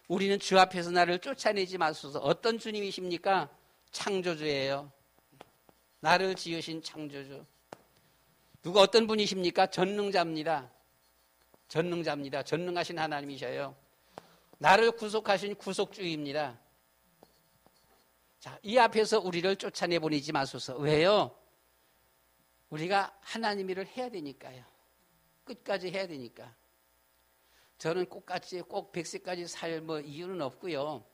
우리는 주 앞에서 나를 쫓아내지 마소서. 어떤 주님이십니까? 창조주예요. 나를 지으신 창조주. 누가 어떤 분이십니까? 전능자입니다. 전능자입니다. 전능하신 하나님이셔요. 나를 구속하신 구속주입니다. 자, 이 앞에서 우리를 쫓아내보내지 마소서. 왜요? 우리가 하나님 일을 해야 되니까요. 끝까지 해야 되니까. 저는 꼭 100세까지 살 이유는 없고요.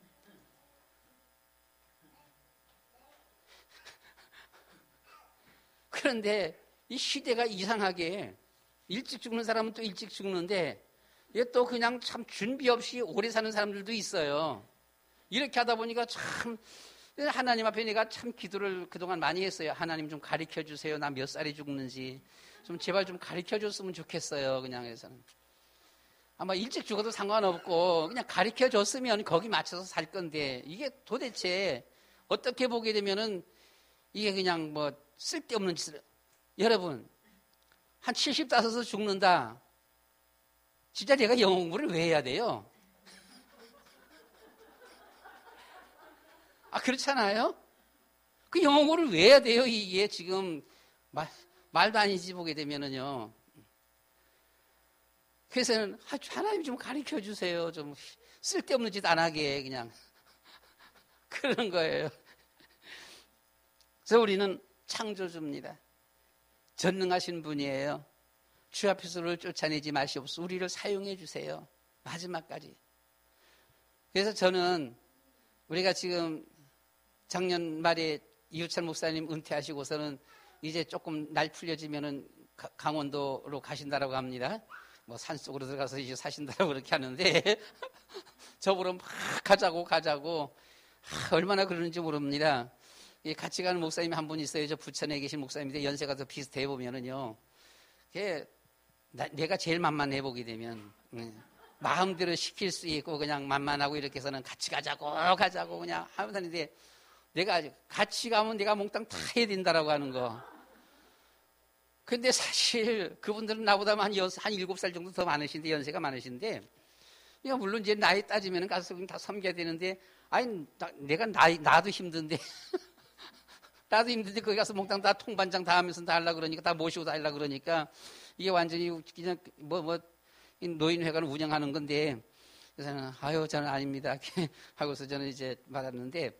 그런데 이 시대가 이상하게 일찍 죽는 사람은 또 일찍 죽는데 이게 또 그냥 참 준비 없이 오래 사는 사람들도 있어요. 이렇게 하다 보니까 참 하나님 앞에 내가 참 기도를 그동안 많이 했어요. 하나님 좀 가르쳐 주세요. 나 몇 살에 죽는지 좀 제발 좀 가르쳐 줬으면 좋겠어요. 그냥 해서는 아마 일찍 죽어도 상관없고 그냥 가르쳐 줬으면 거기 맞춰서 살 건데 이게 도대체 어떻게 보게 되면은 이게 그냥 쓸데없는 짓을. 여러분 한 75서 죽는다. 진짜 내가 영어 공부를 왜 해야 돼요? 아, 그렇잖아요? 그 영어 공부를 왜 해야 돼요? 이게 지금 말도 아니지 보게 되면은요. 그래서는 하나님 좀 가르쳐 주세요. 좀 쓸데없는 짓 안 하게 그냥 그러는 거예요. 그래서 우리는 창조주입니다. 전능하신 분이에요. 주 앞에서 우리를 쫓아내지 마시옵소서. 우리를 사용해 주세요. 마지막까지. 그래서 저는 우리가 지금 작년 말에 이우찬 목사님 은퇴하시고서는 이제 조금 날 풀려지면은 강원도로 가신다라고 합니다. 뭐 산속으로 들어가서 이제 사신다라고 그렇게 하는데 저보러 막 가자고 얼마나 그러는지 모릅니다. 같이 가는 목사님이 한 분 있어요. 저 부천에 계신 목사님인데 연세가 더 비슷해 보면은요. 내가 제일 만만해 보게 되면 마음대로 시킬 수 있고 그냥 만만하고 이렇게 해서는 같이 가자고 그냥 하는데 내가 같이 가면 내가 몽땅 다 해야 된다라고 하는 거. 근데 사실 그분들은 나보다 한 7살 정도 더 많으신데 연세가 많으신데 물론 이제 나이 따지면 가서 다 섬겨야 되는데 아니 나도 힘든데 나도 힘든데 거기 가서 몽땅 다 통반장 다 하면서 다 하려고 그러니까 다 모시고 다 하려고 그러니까 이게 완전히 그냥 노인회관을 운영하는 건데 그래서 저는 아닙니다 하고서 저는 이제 받았는데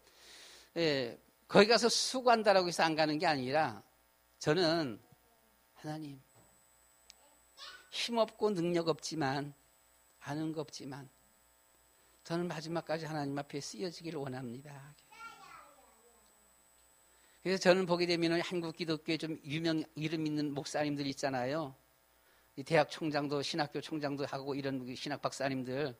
거기 가서 수고한다라고 해서 안 가는 게 아니라 저는 하나님 힘없고 능력 없지만 아는 거 없지만 저는 마지막까지 하나님 앞에 쓰여지기를 원합니다. 그래서 저는 보게 되면 한국 기독교에 좀 이름 있는 목사님들 있잖아요. 이 대학 총장도 신학교 총장도 하고 이런 신학 박사님들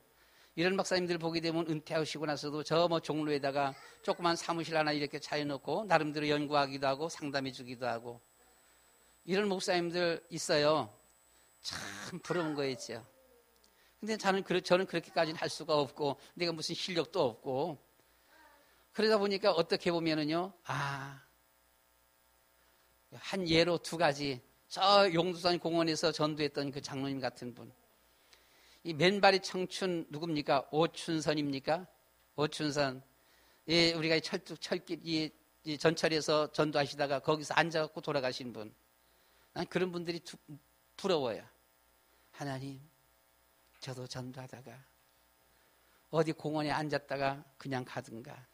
이런 박사님들 보게 되면 은퇴하시고 나서도 저 종로에다가 조그만 사무실 하나 이렇게 차려놓고 나름대로 연구하기도 하고 상담해 주기도 하고 이런 목사님들 있어요. 참 부러운 거였죠. 근데 저는 그렇게까지는 할 수가 없고 내가 무슨 실력도 없고 그러다 보니까 어떻게 보면은요. 한 예로 2가지 저 용두산 공원에서 전도했던 그 장로님 같은 분. 이 맨발이 청춘 누굽니까? 오춘선입니까? 오춘선. 예, 우리가 철길 이 전철에서 전도하시다가 거기서 앉아갖고 돌아가신 분. 난 그런 분들이 부러워요. 하나님, 저도 전도하다가 어디 공원에 앉았다가 그냥 가든가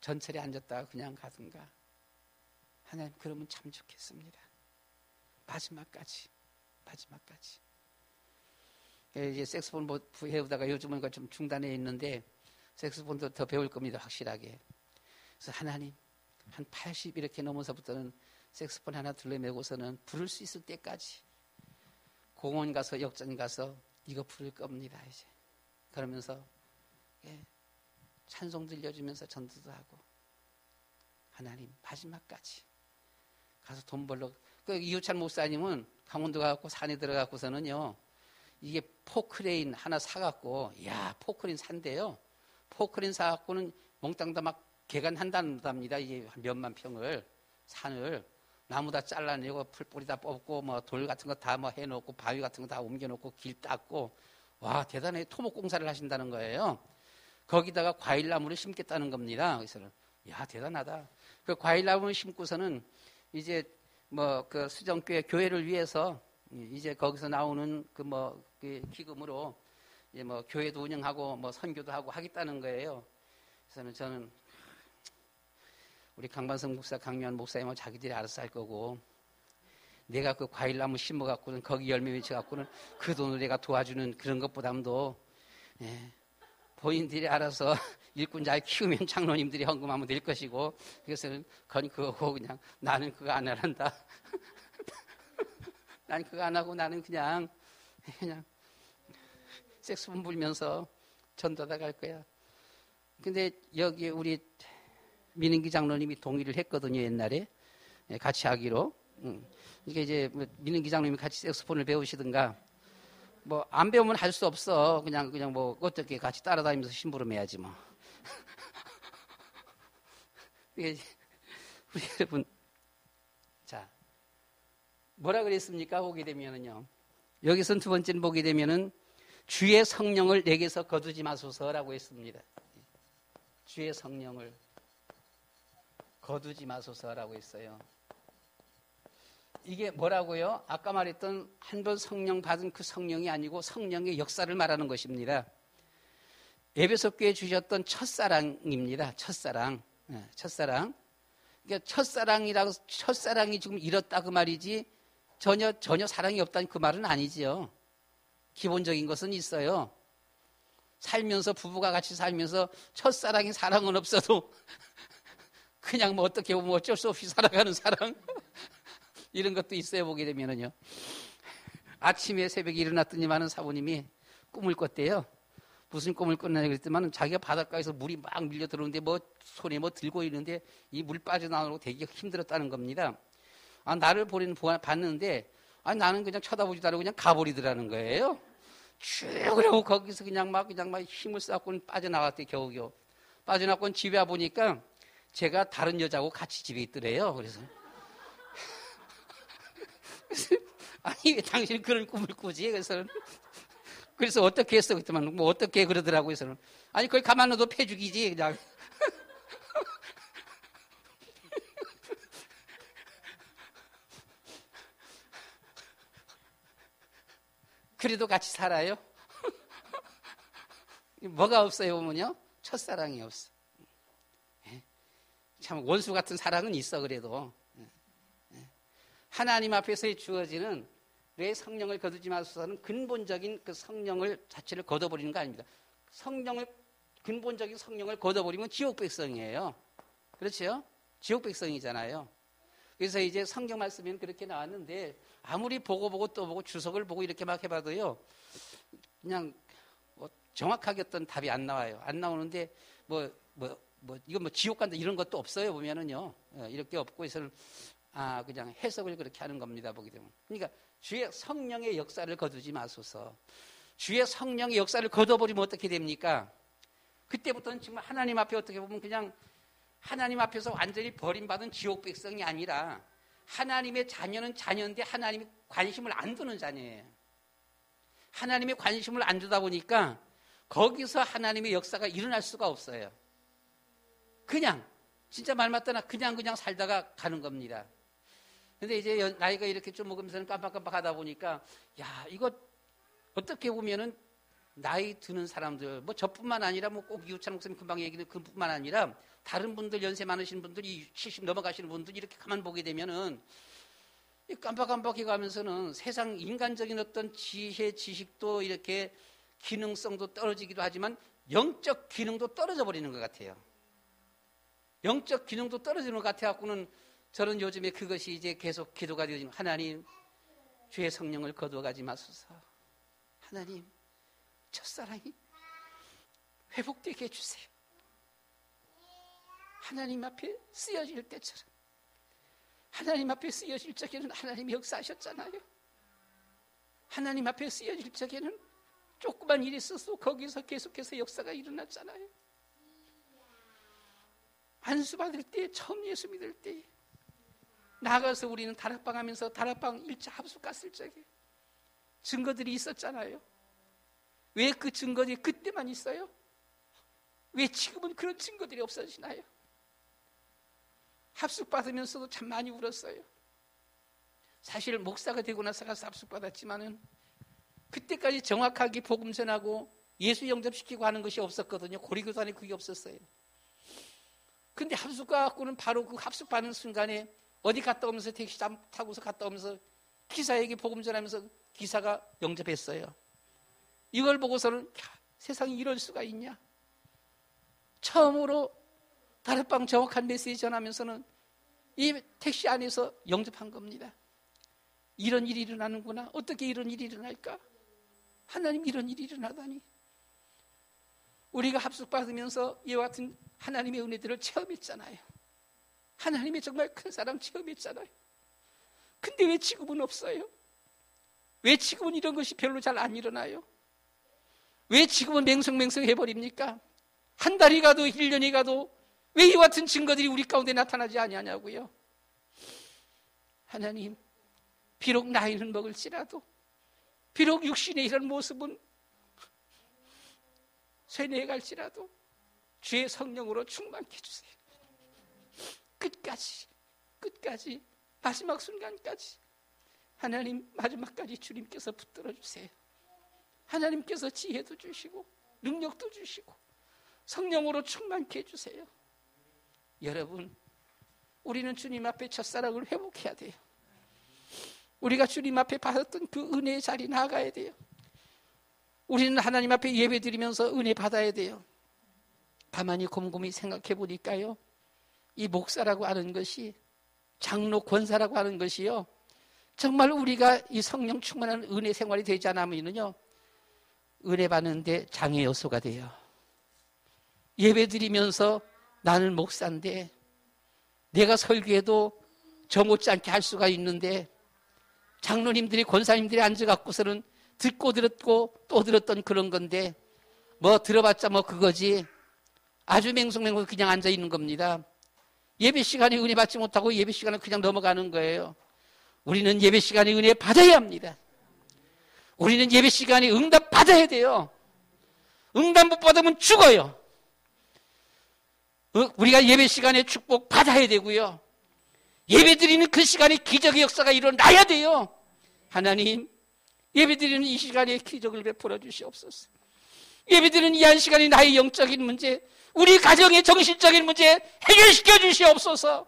전철에 앉았다가 그냥 가든가 하나님 그러면 참 좋겠습니다. 마지막까지. 이제 색소폰 배우다가 요즘은 좀 중단해 있는데 색소폰도 더 배울 겁니다. 확실하게. 그래서 하나님 한 80 이렇게 넘어서부터는 색소폰 하나 둘러매고서는 부를 수 있을 때까지 공원 가서 역전 가서 이거 부를 겁니다. 이제 그러면서 찬송 들려주면서 전도도 하고 하나님 마지막까지 가서 돈 벌러 그 이우찬 목사님은 강원도 가갖고 산에 들어가고서는요 이게 포크레인 하나 사갖고 포크레인 산대요. 포크레인 사갖고는 몽땅 다 막 개간한답니다. 이게 몇만 평을 산을 나무 다 잘라내고 풀뿌리 다 뽑고 뭐 돌 같은 거 다 뭐 해놓고 바위 같은 거 다 옮겨놓고 길 닦고 와 대단해. 토목공사를 하신다는 거예요. 거기다가 과일나무를 심겠다는 겁니다. 그래서는 대단하다. 그 과일나무를 심고서는 이제 그 수정교회 교회를 위해서 이제 거기서 나오는 그 기금으로 이제 교회도 운영하고 선교도 하고 하겠다는 거예요. 그래서 저는 우리 강반성 목사, 강요한 목사님은 자기들이 알아서 할 거고 내가 그 과일나무 심어갖고는 거기 열매 맺혀갖고는 그 돈을 내가 도와주는 그런 것보다도 본인들이 알아서 일꾼 잘 키우면 장로님들이 헌금하면 될 것이고 그래서는 그거고 그냥 나는 그거 안 한다. 난 그거 안 하고 나는 그냥 색소폰 불면서 전도하다 갈 거야. 근데 여기 우리 민은기 장로님이 동의를 했거든요. 옛날에 같이 하기로. 이게 이제 민은기 장로님이 같이 색소폰을 배우시든가 안 배우면 할 수 없어. 그냥 어떻게 같이 따라다니면서 심부름해야지 뭐. 우리 여러분, 자 뭐라 그랬습니까? 보게 되면은요. 여기선 2번째는 보게 되면은 주의 성령을 내게서 거두지 마소서라고 했습니다. 주의 성령을 거두지 마소서라고 했어요. 이게 뭐라고요? 아까 말했던 한 번 성령 받은 그 성령이 아니고 성령의 역사를 말하는 것입니다. 에베소 교회에 주셨던 첫사랑입니다. 첫사랑. 그러니까 첫사랑이 지금 잃었다 그 말이지 전혀 사랑이 없다는 그 말은 아니지요. 기본적인 것은 있어요. 살면서 부부가 같이 살면서 첫사랑이 사랑은 없어도 그냥 뭐 어떻게 보면 어쩔 수 없이 살아가는 사랑 이런 것도 있어요. 보게 되면은요. 아침에 새벽에 일어났더니 많은 사부님이 꿈을 꿨대요. 무슨 꿈을 꿨냐 그랬더니 자기가 바닷가에서 물이 막 밀려 들어오는데 뭐 손에 뭐 들고 있는데 이 물 빠져나오고 되게 힘들었다는 겁니다. 아, 나를 봤는데 아, 나는 그냥 쳐다보지도 않고 그냥 가버리더라는 거예요. 쭉 그러고 거기서 그냥 막 힘을 쌓고 빠져나왔대. 겨우겨우 빠져나왔고 집에 와보니까 제가 다른 여자하고 같이 집에 있더래요. 그래서 아니 왜 당신이 그런 꿈을 꾸지? 그래서 어떻게 했어? 그랬더만 뭐 어떻게 그러더라고요. 그래서 아니 그걸 가만 놔둬 패 죽이지 그냥. 그래도 같이 살아요? 뭐가 없어요 보면요? 첫사랑이 없어. 참 원수 같은 사랑은 있어. 그래도 하나님 앞에서 주어지는 내 성령을 거두지 마소서는 근본적인 그 성령을 자체를 걷어버리는 거 아닙니다. 근본적인 성령을 걷어버리면 지옥 백성이에요. 그렇죠? 지옥 백성이잖아요. 그래서 이제 성경 말씀에는 그렇게 나왔는데 아무리 보고 또 보고 주석을 보고 이렇게 막 해봐도요, 그냥 뭐 정확하게 어떤 답이 안 나와요. 안 나오는데 이건 뭐 지옥 간다 이런 것도 없어요. 보면은요, 이렇게 없고 해서는 그냥 해석을 그렇게 하는 겁니다. 보게 되면. 그러니까 주의 성령의 역사를 거두지 마소서. 주의 성령의 역사를 거둬버리면 어떻게 됩니까? 그때부터는 정말 하나님 앞에 어떻게 보면 그냥 하나님 앞에서 완전히 버림받은 지옥 백성이 아니라 하나님의 자녀는 자녀인데 하나님이 관심을 안 두는 자녀예요. 하나님의 관심을 안 두다 보니까 거기서 하나님의 역사가 일어날 수가 없어요. 그냥 진짜 말 맞다나 그냥 살다가 가는 겁니다. 근데 이제 나이가 이렇게 좀 먹으면서는 깜빡깜빡 하다 보니까 야, 이거 어떻게 보면은 나이 드는 사람들, 뭐 저뿐만 아니라 뭐 꼭 이우찬 목사님 금방 얘기는 그뿐만 아니라 다른 분들 연세 많으신 분들이 70 넘어가시는 분들 이렇게 가만 보게 되면은 깜빡깜빡해 가면서는 세상 인간적인 어떤 지혜, 지식도 이렇게 기능성도 떨어지기도 하지만 영적 기능도 떨어져 버리는 것 같아요. 영적 기능도 떨어지는 것 같아갖고는 저는 요즘에 그것이 이제 계속 기도가 되어지는 하나님 주의 성령을 거두어가지 마소서. 하나님 첫사랑이 회복되게 해주세요. 하나님 앞에 쓰여질 때처럼 하나님 앞에 쓰여질 적에는 하나님이 역사하셨잖아요. 하나님 앞에 쓰여질 적에는 조그만 일이 있어도 거기서 계속해서 역사가 일어났잖아요. 안수받을 때, 처음 예수 믿을 때 나가서 우리는 다락방 하면서 다락방 1차 합숙 갔을 적에 증거들이 있었잖아요. 왜 그 증거들이 그때만 있어요? 왜 지금은 그런 증거들이 없어지나요? 합숙 받으면서도 참 많이 울었어요. 사실 목사가 되고 나서 가서 합숙 받았지만은 그때까지 정확하게 복음 전하고 예수 영접시키고 하는 것이 없었거든요. 고리교단에 그게 없었어요. 근데 합숙 가갖고는 바로 그 합숙 받는 순간에 어디 갔다 오면서 택시 타고서 갔다 오면서 기사에게 복음 전하면서 기사가 영접했어요. 이걸 보고서는 세상에 이럴 수가 있냐. 처음으로 다락방 정확한 메시지 전하면서는 이 택시 안에서 영접한 겁니다. 이런 일이 일어나는구나. 어떻게 이런 일이 일어날까? 하나님 이런 일이 일어나다니. 우리가 합숙받으면서 이와 같은 하나님의 은혜들을 체험했잖아요. 하나님의 정말 큰 사랑 체험했잖아요. 근데 왜 지금은 없어요? 왜 지금은 이런 것이 별로 잘 안 일어나요? 왜 지금은 맹성맹성 해버립니까? 한 달이 가도 1년이 가도 왜 이와 같은 증거들이 우리 가운데 나타나지 아니하냐고요. 하나님, 비록 나이는 먹을지라도 비록 육신의 이런 모습은 쇠뇌해 갈지라도 주의 성령으로 충만케 해주세요. 끝까지 마지막 순간까지 하나님 마지막까지 주님께서 붙들어 주세요. 하나님께서 지혜도 주시고 능력도 주시고 성령으로 충만케 해주세요. 여러분, 우리는 주님 앞에 첫사랑을 회복해야 돼요. 우리가 주님 앞에 받았던 그 은혜의 자리 나아가야 돼요. 우리는 하나님 앞에 예배 드리면서 은혜 받아야 돼요. 가만히 곰곰이 생각해 보니까요, 이 목사라고 하는 것이, 장로 권사라고 하는 것이요, 정말 우리가 이 성령 충만한 은혜 생활이 되지 않으면요, 은혜 받는데 장애 요소가 돼요. 예배 드리면서 나는 목사인데, 내가 설교해도 저 못지않게 할 수가 있는데, 장로님들이, 권사님들이 앉아갖고서는 듣고 들었고 또 들었던 그런 건데, 뭐 들어봤자 뭐 그거지. 아주 맹송맹송 그냥 앉아 있는 겁니다. 예배 시간에 은혜 받지 못하고 예배 시간을 그냥 넘어가는 거예요. 우리는 예배 시간에 은혜 받아야 합니다. 우리는 예배 시간에 응답 받아야 돼요. 응답 못 받으면 죽어요. 우리가 예배 시간에 축복 받아야 되고요. 예배 드리는 그 시간에 기적의 역사가 일어나야 돼요. 하나님, 예배 드리는 이 시간에 기적을 베풀어 주시옵소서. 예배 드리는 이 한 시간이 나의 영적인 문제, 우리 가정의 정신적인 문제 해결시켜 주시옵소서.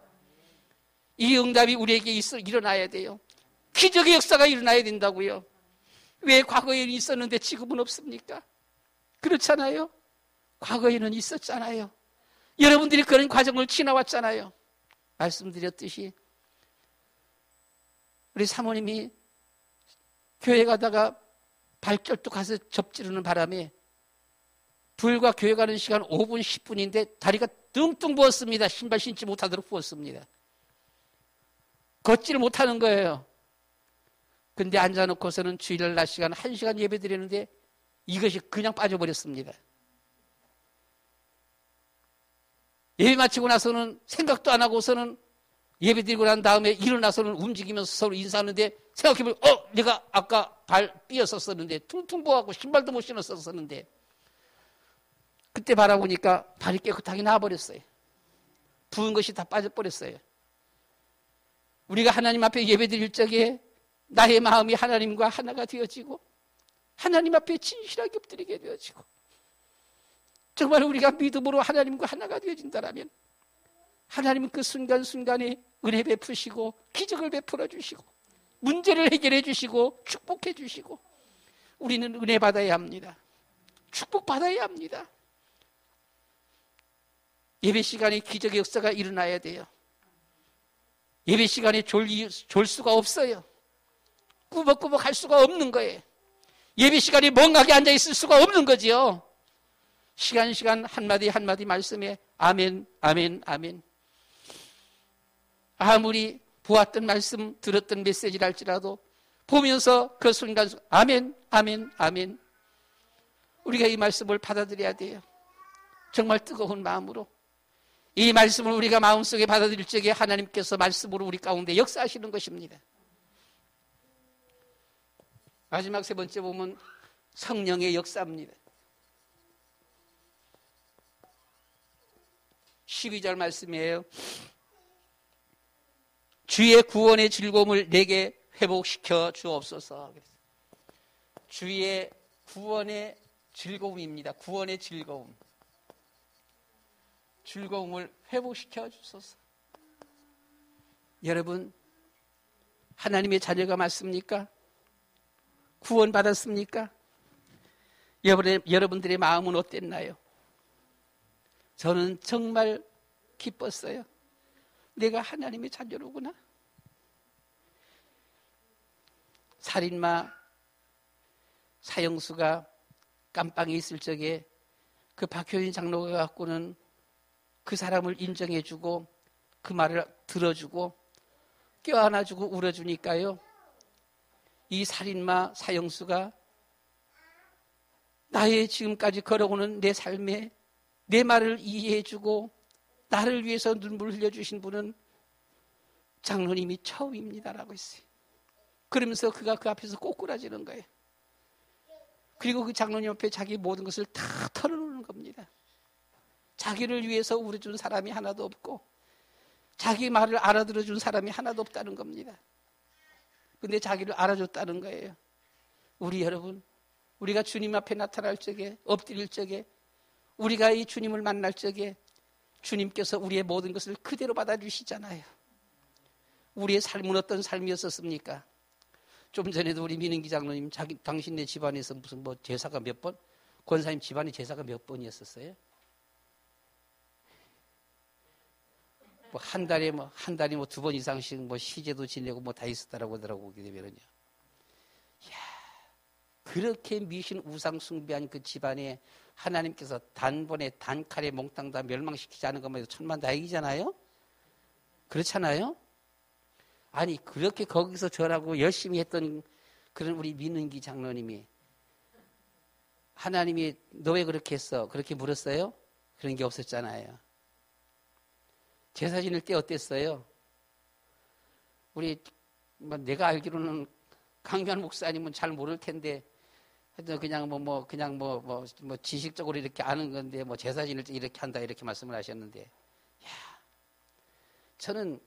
이 응답이 우리에게 일어나야 돼요. 기적의 역사가 일어나야 된다고요. 왜 과거에는 있었는데 지금은 없습니까? 그렇잖아요. 과거에는 있었잖아요. 여러분들이 그런 과정을 지나왔잖아요. 말씀드렸듯이 우리 사모님이 교회 가다가 발결도 가서 접지르는 바람에 불과 교회 가는 시간 5분, 10분인데 다리가 뚱뚱 부었습니다. 신발 신지 못하도록 부었습니다. 걷지를 못하는 거예요. 근데 앉아놓고서는 주일날 낮 시간 1시간 예배 드리는데 이것이 그냥 빠져버렸습니다. 예배 마치고 나서는 생각도 안 하고서는 예배 드리고 난 다음에 일어나서는 움직이면서 서로 인사하는데 생각해보면 내가 아까 발 삐었었는데 퉁퉁 부어갖고 신발도 못 신었었는데 그때 바라보니까 발이 깨끗하게 나와버렸어요. 부은 것이 다 빠져버렸어요. 우리가 하나님 앞에 예배 드릴 적에 나의 마음이 하나님과 하나가 되어지고 하나님 앞에 진실하게 엎드리게 되어지고 정말 우리가 믿음으로 하나님과 하나가 되어진다라면 하나님은 그 순간순간에 은혜 베푸시고 기적을 베풀어 주시고 문제를 해결해 주시고 축복해 주시고 우리는 은혜 받아야 합니다. 축복 받아야 합니다. 예배 시간에 기적의 역사가 일어나야 돼요. 예배 시간에 졸 수가 없어요. 꾸벅꾸벅 할 수가 없는 거예요. 예배 시간에 멍하게 앉아 있을 수가 없는 거지요. 시간 한마디 한마디 말씀에 아멘, 아멘, 아멘. 아무리 보았던 말씀, 들었던 메시지랄지라도 보면서 그 순간 아멘, 아멘, 아멘. 우리가 이 말씀을 받아들여야 돼요. 정말 뜨거운 마음으로. 이 말씀을 우리가 마음속에 받아들일 적에 하나님께서 말씀으로 우리 가운데 역사하시는 것입니다. 마지막 세 번째 보면 성령의 역사입니다. 12절 말씀이에요. 주의 구원의 즐거움을 내게 회복시켜 주옵소서. 주의 구원의 즐거움입니다. 구원의 즐거움. 즐거움을 회복시켜 주소서. 여러분, 하나님의 자녀가 맞습니까? 구원 받았습니까? 여러분들의 마음은 어땠나요? 저는 정말 기뻤어요. 내가 하나님의 자녀로구나. 살인마 사형수가 깜빵에 있을 적에 그 박효인 장로가 갖고는 그 사람을 인정해주고 그 말을 들어주고 껴안아주고 울어주니까요. 이 살인마 사형수가 나의 지금까지 걸어오는 내 삶에 내 말을 이해해주고 나를 위해서 눈물을 흘려주신 분은 장로님이 처음입니다라고 했어요. 그러면서 그가 그 앞에서 꼬꾸라지는 거예요. 그리고 그 장로님 앞에 자기 모든 것을 다 털어놓는 겁니다. 자기를 위해서 울어준 사람이 하나도 없고 자기 말을 알아들어준 사람이 하나도 없다는 겁니다. 근데 자기를 알아줬다는 거예요. 우리 여러분, 우리가 주님 앞에 나타날 적에, 엎드릴 적에, 우리가 이 주님을 만날 적에 주님께서 우리의 모든 것을 그대로 받아주시잖아요. 우리의 삶은 어떤 삶이었었습니까? 좀 전에도 우리 민은기 장로님, 당신네 집안에서 무슨 제사가 몇 번? 권사님 집안에 제사가 몇 번이었었어요? 뭐 한 달에 뭐 2번 이상씩 뭐 시제도 지내고 뭐 다 있었다라고 하더라고. 오게 되면은요. 이야, 그렇게 미신 우상 숭배한 그 집안에 하나님께서 단번에 단칼에 몽땅 다 멸망시키지 않은 것만 해도 천만다행이잖아요. 그렇잖아요. 아니 그렇게 거기서 저라고 열심히 했던 그런 우리 민은기 장로님이 하나님이 너 왜 그렇게 했어? 그렇게 물었어요? 그런 게 없었잖아요. 제사 지낼 때 어땠어요? 우리 내가 알기로는 강변 목사님은 잘 모를 텐데 그냥 뭐 지식적으로 이렇게 아는 건데 뭐 제사 지낼 때 이렇게 한다 이렇게 말씀을 하셨는데, 야, 저는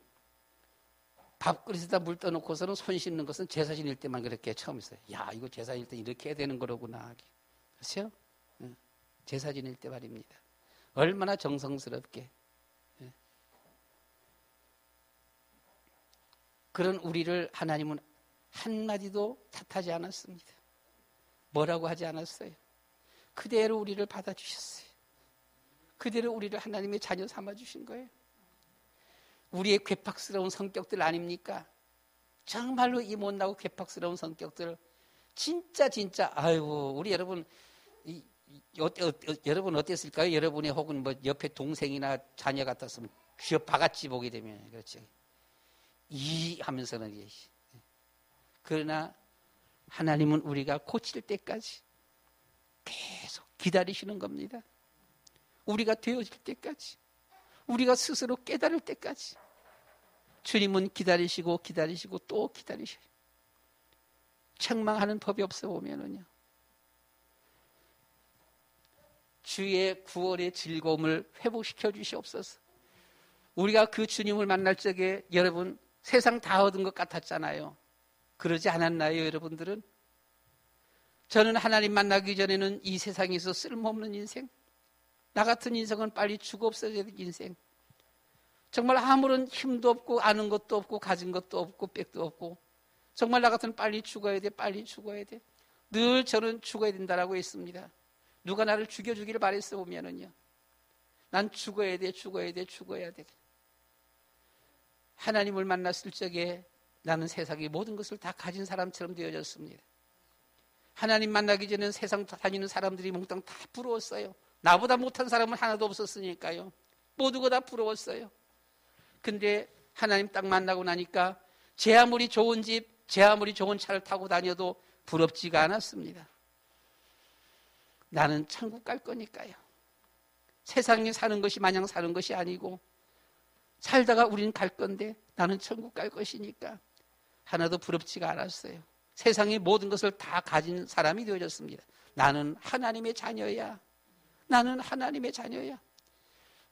밥그릇에다 물 떠놓고서는 손 씻는 것은 제사 지낼 때만 그렇게 처음 했어요. 야, 이거 제사 지낼 때 이렇게 해야 되는 거로구나. 그렇죠? 제사 지낼 때 말입니다. 얼마나 정성스럽게. 그런 우리를 하나님은 한마디도 탓하지 않았습니다. 뭐라고 하지 않았어요. 그대로 우리를 받아주셨어요. 그대로 우리를 하나님의 자녀 삼아주신 거예요. 우리의 괴팍스러운 성격들 아닙니까? 정말로 이 못나고 괴팍스러운 성격들 진짜 아이고 우리 여러분 여러분 어땠을까요? 여러분의 혹은 뭐 옆에 동생이나 자녀 같았으면 쥐어 바가지 보게 되면 그렇죠. 이 하면서는 그러나 하나님은 우리가 고칠 때까지 계속 기다리시는 겁니다. 우리가 되어질 때까지, 우리가 스스로 깨달을 때까지 주님은 기다리시고 또 기다리셔요. 책망하는 법이 없어 보면은요. 주의 구원의 즐거움을 회복시켜 주시옵소서. 우리가 그 주님을 만날 적에 여러분 세상 다 얻은 것 같았잖아요. 그러지 않았나요, 여러분들은? 저는 하나님 만나기 전에는 이 세상에서 쓸모없는 인생, 나 같은 인생은 빨리 죽어 없어져야 될 인생, 정말 아무런 힘도 없고 아는 것도 없고 가진 것도 없고 빽도 없고 정말 나 같은 빨리 죽어야 돼. 늘 저는 죽어야 된다라고 했습니다. 누가 나를 죽여주기를 바랬어 보면은요. 난 죽어야 돼. 하나님을 만났을 적에 나는 세상의 모든 것을 다 가진 사람처럼 되어졌습니다. 하나님 만나기 전에는 세상 다니는 사람들이 몽땅 다 부러웠어요. 나보다 못한 사람은 하나도 없었으니까요. 모두가 다 부러웠어요. 근데 하나님 딱 만나고 나니까 제 아무리 좋은 집, 제 아무리 좋은 차를 타고 다녀도 부럽지가 않았습니다. 나는 천국 갈 거니까요. 세상에 사는 것이 마냥 사는 것이 아니고 살다가 우리는 갈 건데 나는 천국 갈 것이니까 하나도 부럽지가 않았어요. 세상의 모든 것을 다 가진 사람이 되어졌습니다. 나는 하나님의 자녀야.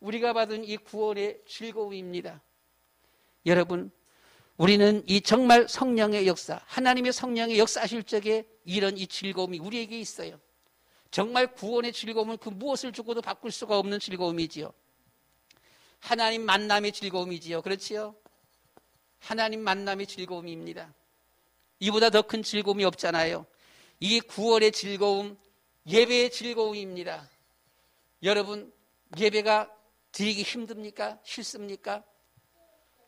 우리가 받은 이 구원의 즐거움입니다. 여러분, 우리는 이 정말 성령의 역사, 하나님의 성령의 역사하실 적에 이런 이 즐거움이 우리에게 있어요. 정말 구원의 즐거움은 그 무엇을 주고도 바꿀 수가 없는 즐거움이지요. 하나님 만남의 즐거움이지요. 그렇지요? 하나님 만남의 즐거움입니다. 이보다 더 큰 즐거움이 없잖아요. 이 구원의 즐거움, 예배의 즐거움입니다. 여러분, 예배가 드리기 힘듭니까? 싫습니까?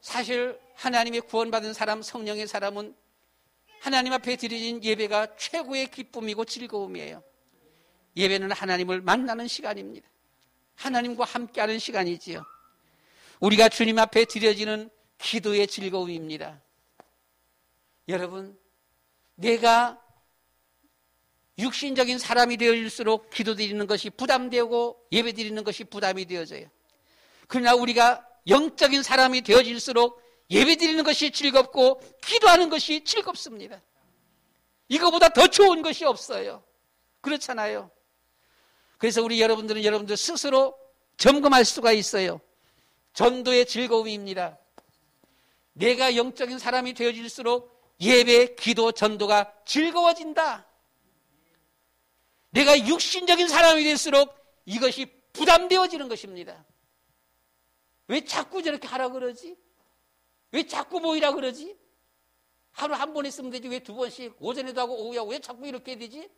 사실 하나님의 구원받은 사람, 성령의 사람은 하나님 앞에 드려진 예배가 최고의 기쁨이고 즐거움이에요. 예배는 하나님을 만나는 시간입니다. 하나님과 함께하는 시간이지요. 우리가 주님 앞에 드려지는 기도의 즐거움입니다. 여러분, 내가 육신적인 사람이 되어질수록 기도 드리는 것이 부담되고 예배 드리는 것이 부담이 되어져요. 그러나 우리가 영적인 사람이 되어질수록 예배 드리는 것이 즐겁고 기도하는 것이 즐겁습니다. 이거보다 더 좋은 것이 없어요. 그렇잖아요. 그래서 우리 여러분들 스스로 점검할 수가 있어요. 전도의 즐거움입니다. 내가 영적인 사람이 되어질수록 예배, 기도, 전도가 즐거워진다. 내가 육신적인 사람이 될수록 이것이 부담되어지는 것입니다. 왜 자꾸 저렇게 하라 그러지? 왜 자꾸 모이라 그러지? 하루 한 번 했으면 되지 왜 2번씩 오전에도 하고 오후에 하고 왜 자꾸 이렇게 해야 되지?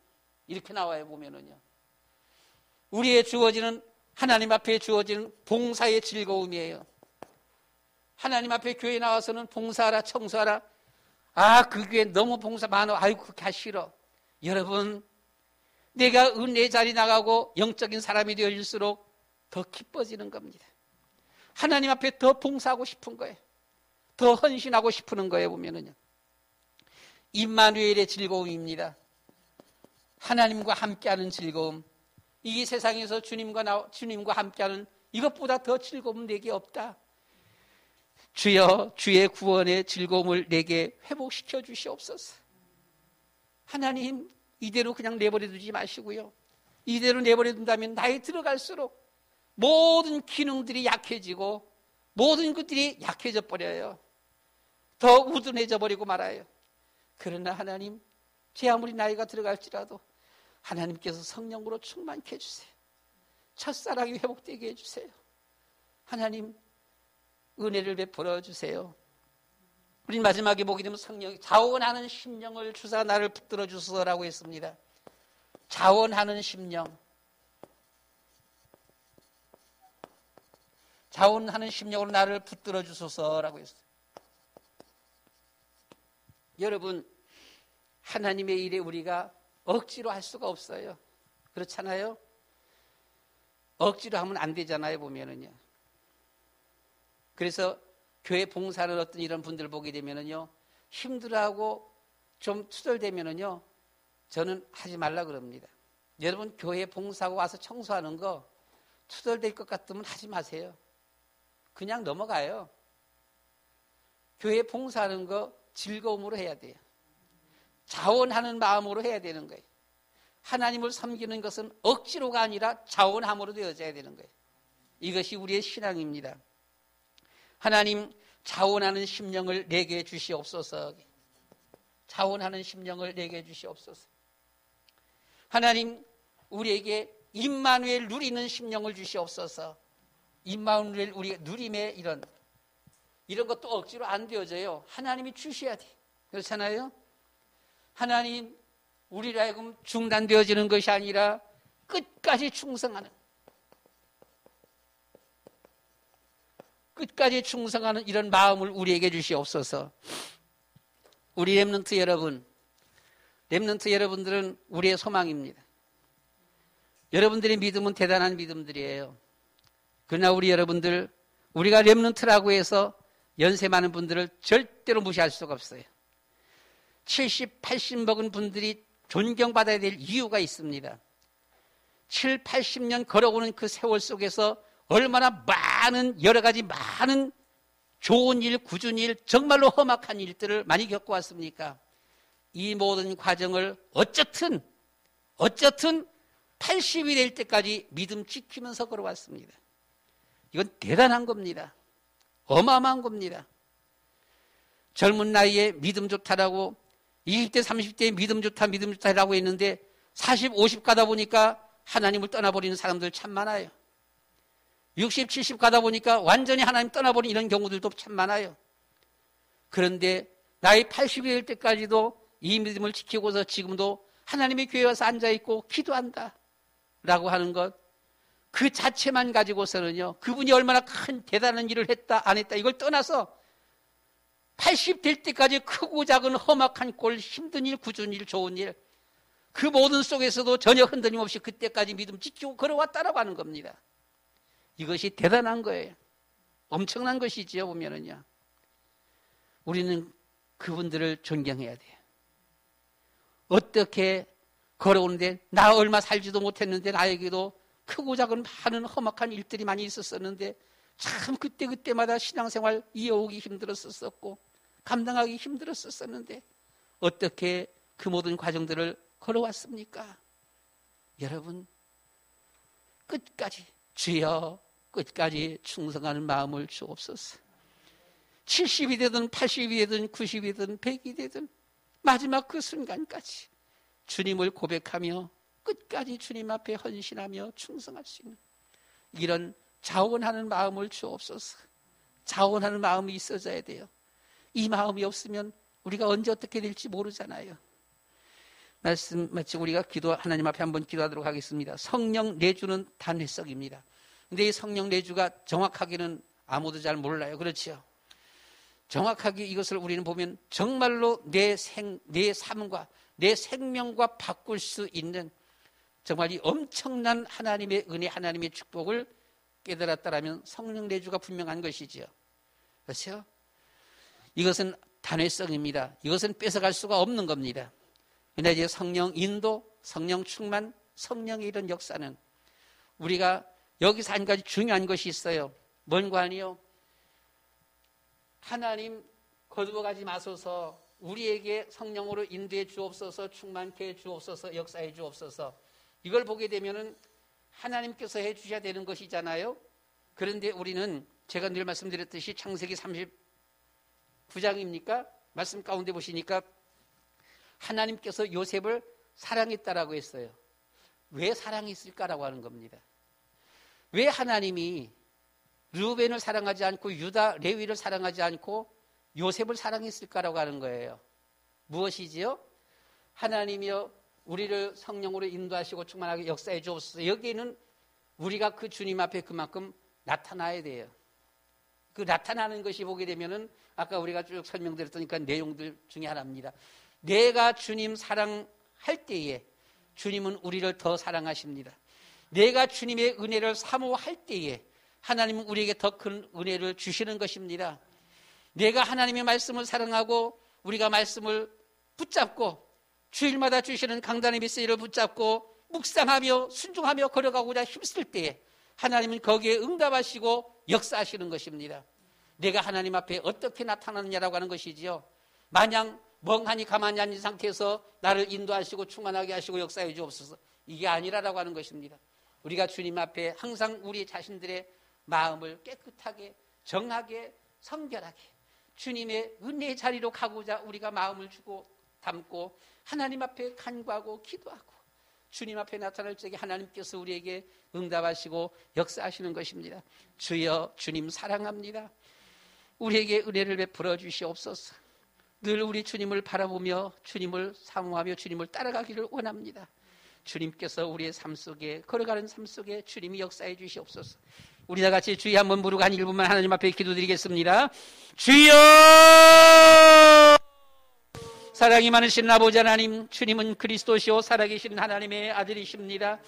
이렇게 나와요 보면은요. 우리의 주어지는 하나님 앞에 주어지는 봉사의 즐거움이에요. 하나님 앞에 교회 나와서는 봉사하라, 청소하라. 아, 그 교회 너무 봉사 많아. 아이고, 그렇게 하기 싫어. 여러분, 내가 은혜 자리 나가고 영적인 사람이 되어질수록 더 기뻐지는 겁니다. 하나님 앞에 더 봉사하고 싶은 거예요. 더 헌신하고 싶은 거예요. 보면은요, 임마누엘의 즐거움입니다. 하나님과 함께하는 즐거움. 이 세상에서 주님과 함께하는 이것보다 더 즐거움 내게 없다. 주여, 주의 구원의 즐거움을 내게 회복시켜 주시옵소서. 하나님, 이대로 그냥 내버려 두지 마시고요. 이대로 내버려 둔다면 나이 들어갈수록 모든 기능들이 약해지고 모든 것들이 약해져 버려요. 더 우둔해져 버리고 말아요. 그러나 하나님, 제 아무리 나이가 들어갈지라도 하나님께서 성령으로 충만케 해주세요. 첫사랑이 회복되게 해주세요. 하나님, 은혜를 베풀어 주세요. 우리 마지막에 보게 되면 성령이 자원하는 심령을 주사 나를 붙들어 주소서라고 했습니다. 자원하는 심령. 자원하는 심령으로 나를 붙들어 주소서라고 했어요. 여러분, 하나님의 일에 우리가 억지로 할 수가 없어요. 그렇잖아요? 억지로 하면 안 되잖아요, 보면은요. 그래서 교회 봉사를 어떤 이런 분들 보게 되면은요, 힘들어하고 좀 투덜대면은요, 저는 하지 말라 그럽니다. 여러분, 교회 봉사하고 와서 청소하는 거 투덜댈 것 같으면 하지 마세요. 그냥 넘어가요. 교회 봉사하는 거 즐거움으로 해야 돼요. 자원하는 마음으로 해야 되는 거예요. 하나님을 섬기는 것은 억지로가 아니라 자원함으로 되어져야 되는 거예요. 이것이 우리의 신앙입니다. 하나님, 자원하는 심령을 내게 주시옵소서. 자원하는 심령을 내게 주시옵소서. 하나님, 우리에게 임마누엘 누리는 심령을 주시옵소서. 임마누엘 우리가 누림의 이런 것도 억지로 안 되어져요. 하나님이 주셔야 돼. 그렇잖아요? 하나님, 우리로 하여금 중단되어지는 것이 아니라 끝까지 충성하는 이런 마음을 우리에게 주시옵소서. 우리 렘넌트 여러분들은 우리의 소망입니다. 여러분들의 믿음은 대단한 믿음들이에요. 그러나 우리가 렘넌트라고 해서 연세 많은 분들을 절대로 무시할 수가 없어요. 70, 80 먹은 분들이 존경받아야 될 이유가 있습니다. 7, 80년 걸어오는 그 세월 속에서 얼마나 많은 여러 가지 많은 좋은 일, 굳은 일, 정말로 험악한 일들을 많이 겪어왔습니까? 이 모든 과정을 어쨌든 80이 될 때까지 믿음 지키면서 걸어왔습니다. 이건 대단한 겁니다. 어마어마한 겁니다. 젊은 나이에 믿음 좋다라고 20대, 30대에 믿음 좋다라고 했는데 40, 50 가다 보니까 하나님을 떠나버리는 사람들 참 많아요. 60, 70 가다 보니까 완전히 하나님 떠나버리는 이런 경우들도 참 많아요. 그런데 나이 80이 될 때까지도 이 믿음을 지키고서 지금도 하나님의 교회에 와서 앉아있고 기도한다 라고 하는 것, 그 자체만 가지고서는요, 그분이 얼마나 큰 대단한 일을 했다 안 했다 이걸 떠나서 80 될 때까지 크고 작은 험악한 꼴, 힘든 일, 굳은 일, 좋은 일, 그 모든 속에서도 전혀 흔들림 없이 그때까지 믿음 지키고 걸어왔다라고 하는 겁니다. 이것이 대단한 거예요. 엄청난 것이지요, 보면은요. 우리는 그분들을 존경해야 돼요. 어떻게 걸어오는데, 나 얼마 살지도 못했는데 나에게도 크고 작은 많은 험악한 일들이 많이 있었었는데 참 그때마다 신앙생활 이어오기 힘들었었고 감당하기 힘들었었는데 어떻게 그 모든 과정들을 걸어왔습니까? 여러분, 끝까지 주여 끝까지 충성하는 마음을 주옵소서. 70이 되든 80이 되든 90이 되든 100이 되든 마지막 그 순간까지 주님을 고백하며 끝까지 주님 앞에 헌신하며 충성할 수 있는 이런 자원하는 마음을 주옵소서. 자원하는 마음이 있어져야 돼요. 이 마음이 없으면 우리가 언제 어떻게 될지 모르잖아요. 말씀 마치고 우리가 하나님 앞에 한번 기도하도록 하겠습니다. 성령 내주는 단회석입니다. 근데 이 성령 내주가 정확하게는 아무도 잘 몰라요. 그렇죠? 정확하게 이것을 우리는 보면 정말로 내 삶과 내 생명과 바꿀 수 있는 정말 이 엄청난 하나님의 은혜, 하나님의 축복을 깨달았다라면 성령 내주가 분명한 것이지요. 그렇죠? 이것은 단회성입니다. 이것은 뺏어갈 수가 없는 겁니다. 그러나 이제 성령 인도, 성령 충만, 성령의 이런 역사는 우리가 여기서 한 가지 중요한 것이 있어요. 뭔가 아니요? 하나님 거두어가지 마소서, 우리에게 성령으로 인도해 주옵소서, 충만케 해 주옵소서, 역사해 주옵소서. 이걸 보게 되면은 하나님께서 해 주셔야 되는 것이잖아요. 그런데 우리는 제가 늘 말씀드렸듯이 창세기 39장입니까? 말씀 가운데 보시니까 하나님께서 요셉을 사랑했다라고 했어요. 왜 사랑했을까라고 하는 겁니다. 왜 하나님이 르우벤을 사랑하지 않고 유다, 레위를 사랑하지 않고 요셉을 사랑했을까라고 하는 거예요. 무엇이지요? 하나님이여 우리를 성령으로 인도하시고 충만하게 역사해 주옵소서. 여기에는 우리가 그 주님 앞에 그만큼 나타나야 돼요. 그 나타나는 것이 보게 되면은 아까 우리가 쭉 설명드렸으니까 내용들 중에 하나입니다. 내가 주님 사랑할 때에 주님은 우리를 더 사랑하십니다. 내가 주님의 은혜를 사모할 때에 하나님은 우리에게 더 큰 은혜를 주시는 것입니다. 내가 하나님의 말씀을 사랑하고 우리가 말씀을 붙잡고 주일마다 주시는 강단의 메시지를 붙잡고 묵상하며 순종하며 걸어가고자 힘쓸 때에 하나님은 거기에 응답하시고 역사하시는 것입니다. 내가 하나님 앞에 어떻게 나타나느냐라고 하는 것이지요. 마냥 멍하니 가만히 앉은 상태에서 나를 인도하시고 충만하게 하시고 역사해 주옵소서. 이게 아니라라고 하는 것입니다. 우리가 주님 앞에 항상 우리 자신들의 마음을 깨끗하게 정하게 성결하게 주님의 은혜의 자리로 가고자 우리가 마음을 주고 담고 하나님 앞에 간구하고 기도하고 주님 앞에 나타날 적에 하나님께서 우리에게 응답하시고 역사하시는 것입니다. 주여 주님 사랑합니다. 우리에게 은혜를 베풀어 주시옵소서. 늘 우리 주님을 바라보며 주님을 사모하며 주님을 따라가기를 원합니다. 주님께서 우리의 삶 속에 걸어가는 삶 속에 주님이 역사해 주시옵소서. 우리 다 같이 주여 한번 부르고 한 1분만 하나님 앞에 기도드리겠습니다. 주여! 사랑이 많으신 아버지 하나님, 주님은 그리스도시오 살아계신 하나님의 아들이십니다.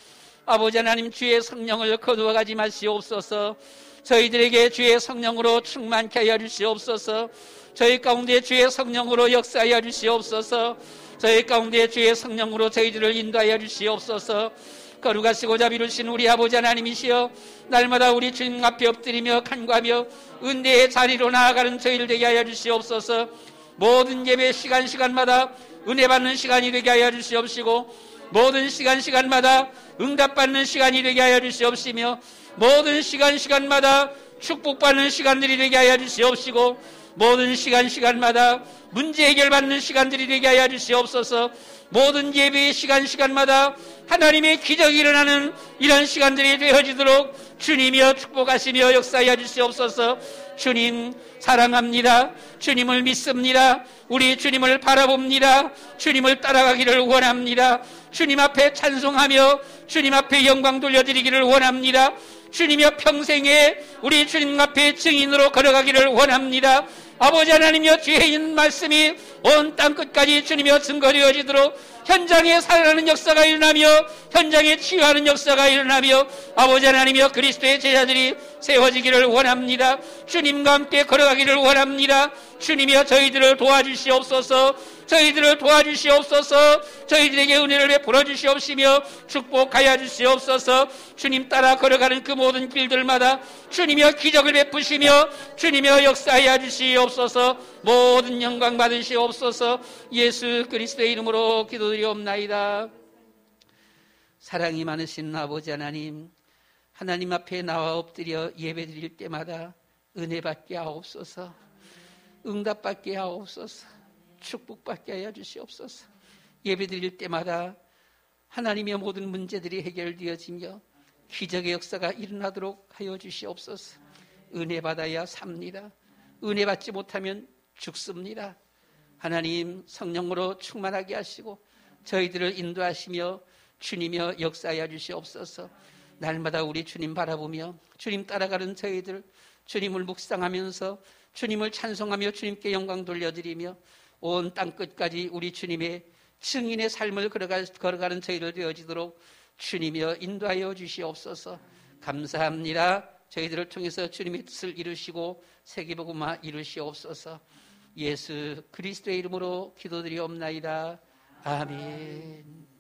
아버지 하나님, 주의 성령을 거두어 가지 마시옵소서. 저희들에게 주의 성령으로 충만케 하여 주시옵소서. 저희 가운데 주의 성령으로 역사하여 주시옵소서. 저희 가운데 주의 성령으로 저희들을 인도하여 주시옵소서. 거룩하시고 자비로우신 우리 아버지 하나님이시여, 날마다 우리 주님 앞에 엎드리며 간구하며 은혜의 자리로 나아가는 저희를 되게 하여 주시옵소서. 모든 예배 시간마다 은혜 받는 시간이 되게 하여 주시옵시고, 모든 시간마다 응답받는 시간이 되게 하여 주시옵시며, 모든 시간마다 축복받는 시간들이 되게 하여 주시옵시고, 모든 시간마다 문제 해결받는 시간들이 되게 하여 주시옵소서. 모든 예배의 시간마다 하나님의 기적이 일어나는 이런 시간들이 되어지도록 주님이여 축복하시며 역사하여 주시옵소서. 주님 사랑합니다. 주님을 믿습니다. 우리 주님을 바라봅니다. 주님을 따라가기를 원합니다. 주님 앞에 찬송하며 주님 앞에 영광 돌려드리기를 원합니다. 주님이여 평생에 우리 주님 앞에 증인으로 걸어가기를 원합니다. 아버지 하나님이여, 주의 있는 말씀이 온 땅 끝까지 주님이여 증거되어지도록 현장에 살아나는 역사가 일어나며 현장에 치유하는 역사가 일어나며 아버지 하나님이여 그리스도의 제자들이 세워지기를 원합니다. 주님과 함께 걸어가기를 원합니다. 주님이여 저희들을 도와주시옵소서. 저희들을 도와주시옵소서. 저희들에게 은혜를 베풀어 주시옵시며 축복하여 주시옵소서. 주님 따라 걸어가는 그 모든 길들마다 주님이여 기적을 베푸시며 주님이여 역사하여 주시옵소서. 모든 영광 받으시옵소서. 예수 그리스도의 이름으로 기도드리옵나이다. 사랑이 많으신 아버지 하나님, 하나님 앞에 나와 엎드려 예배드릴 때마다 은혜 받게 하옵소서. 응답 받게 하옵소서. 축복받게 하여 주시옵소서. 예배드릴 때마다 하나님의 모든 문제들이 해결되어지며 기적의 역사가 일어나도록 하여 주시옵소서. 은혜 받아야 삽니다. 은혜 받지 못하면 죽습니다. 하나님 성령으로 충만하게 하시고 저희들을 인도하시며 주님이여 역사하여 주시옵소서. 날마다 우리 주님 바라보며 주님 따라가는 저희들, 주님을 묵상하면서 주님을 찬송하며 주님께 영광 돌려드리며 온 땅끝까지 우리 주님의 증인의 삶을 걸어가는 저희를 되어지도록 주님이여 인도하여 주시옵소서. 감사합니다. 저희들을 통해서 주님의 뜻을 이루시고 세계복음화 이루시옵소서. 예수 그리스도의 이름으로 기도드리옵나이다. 아멘.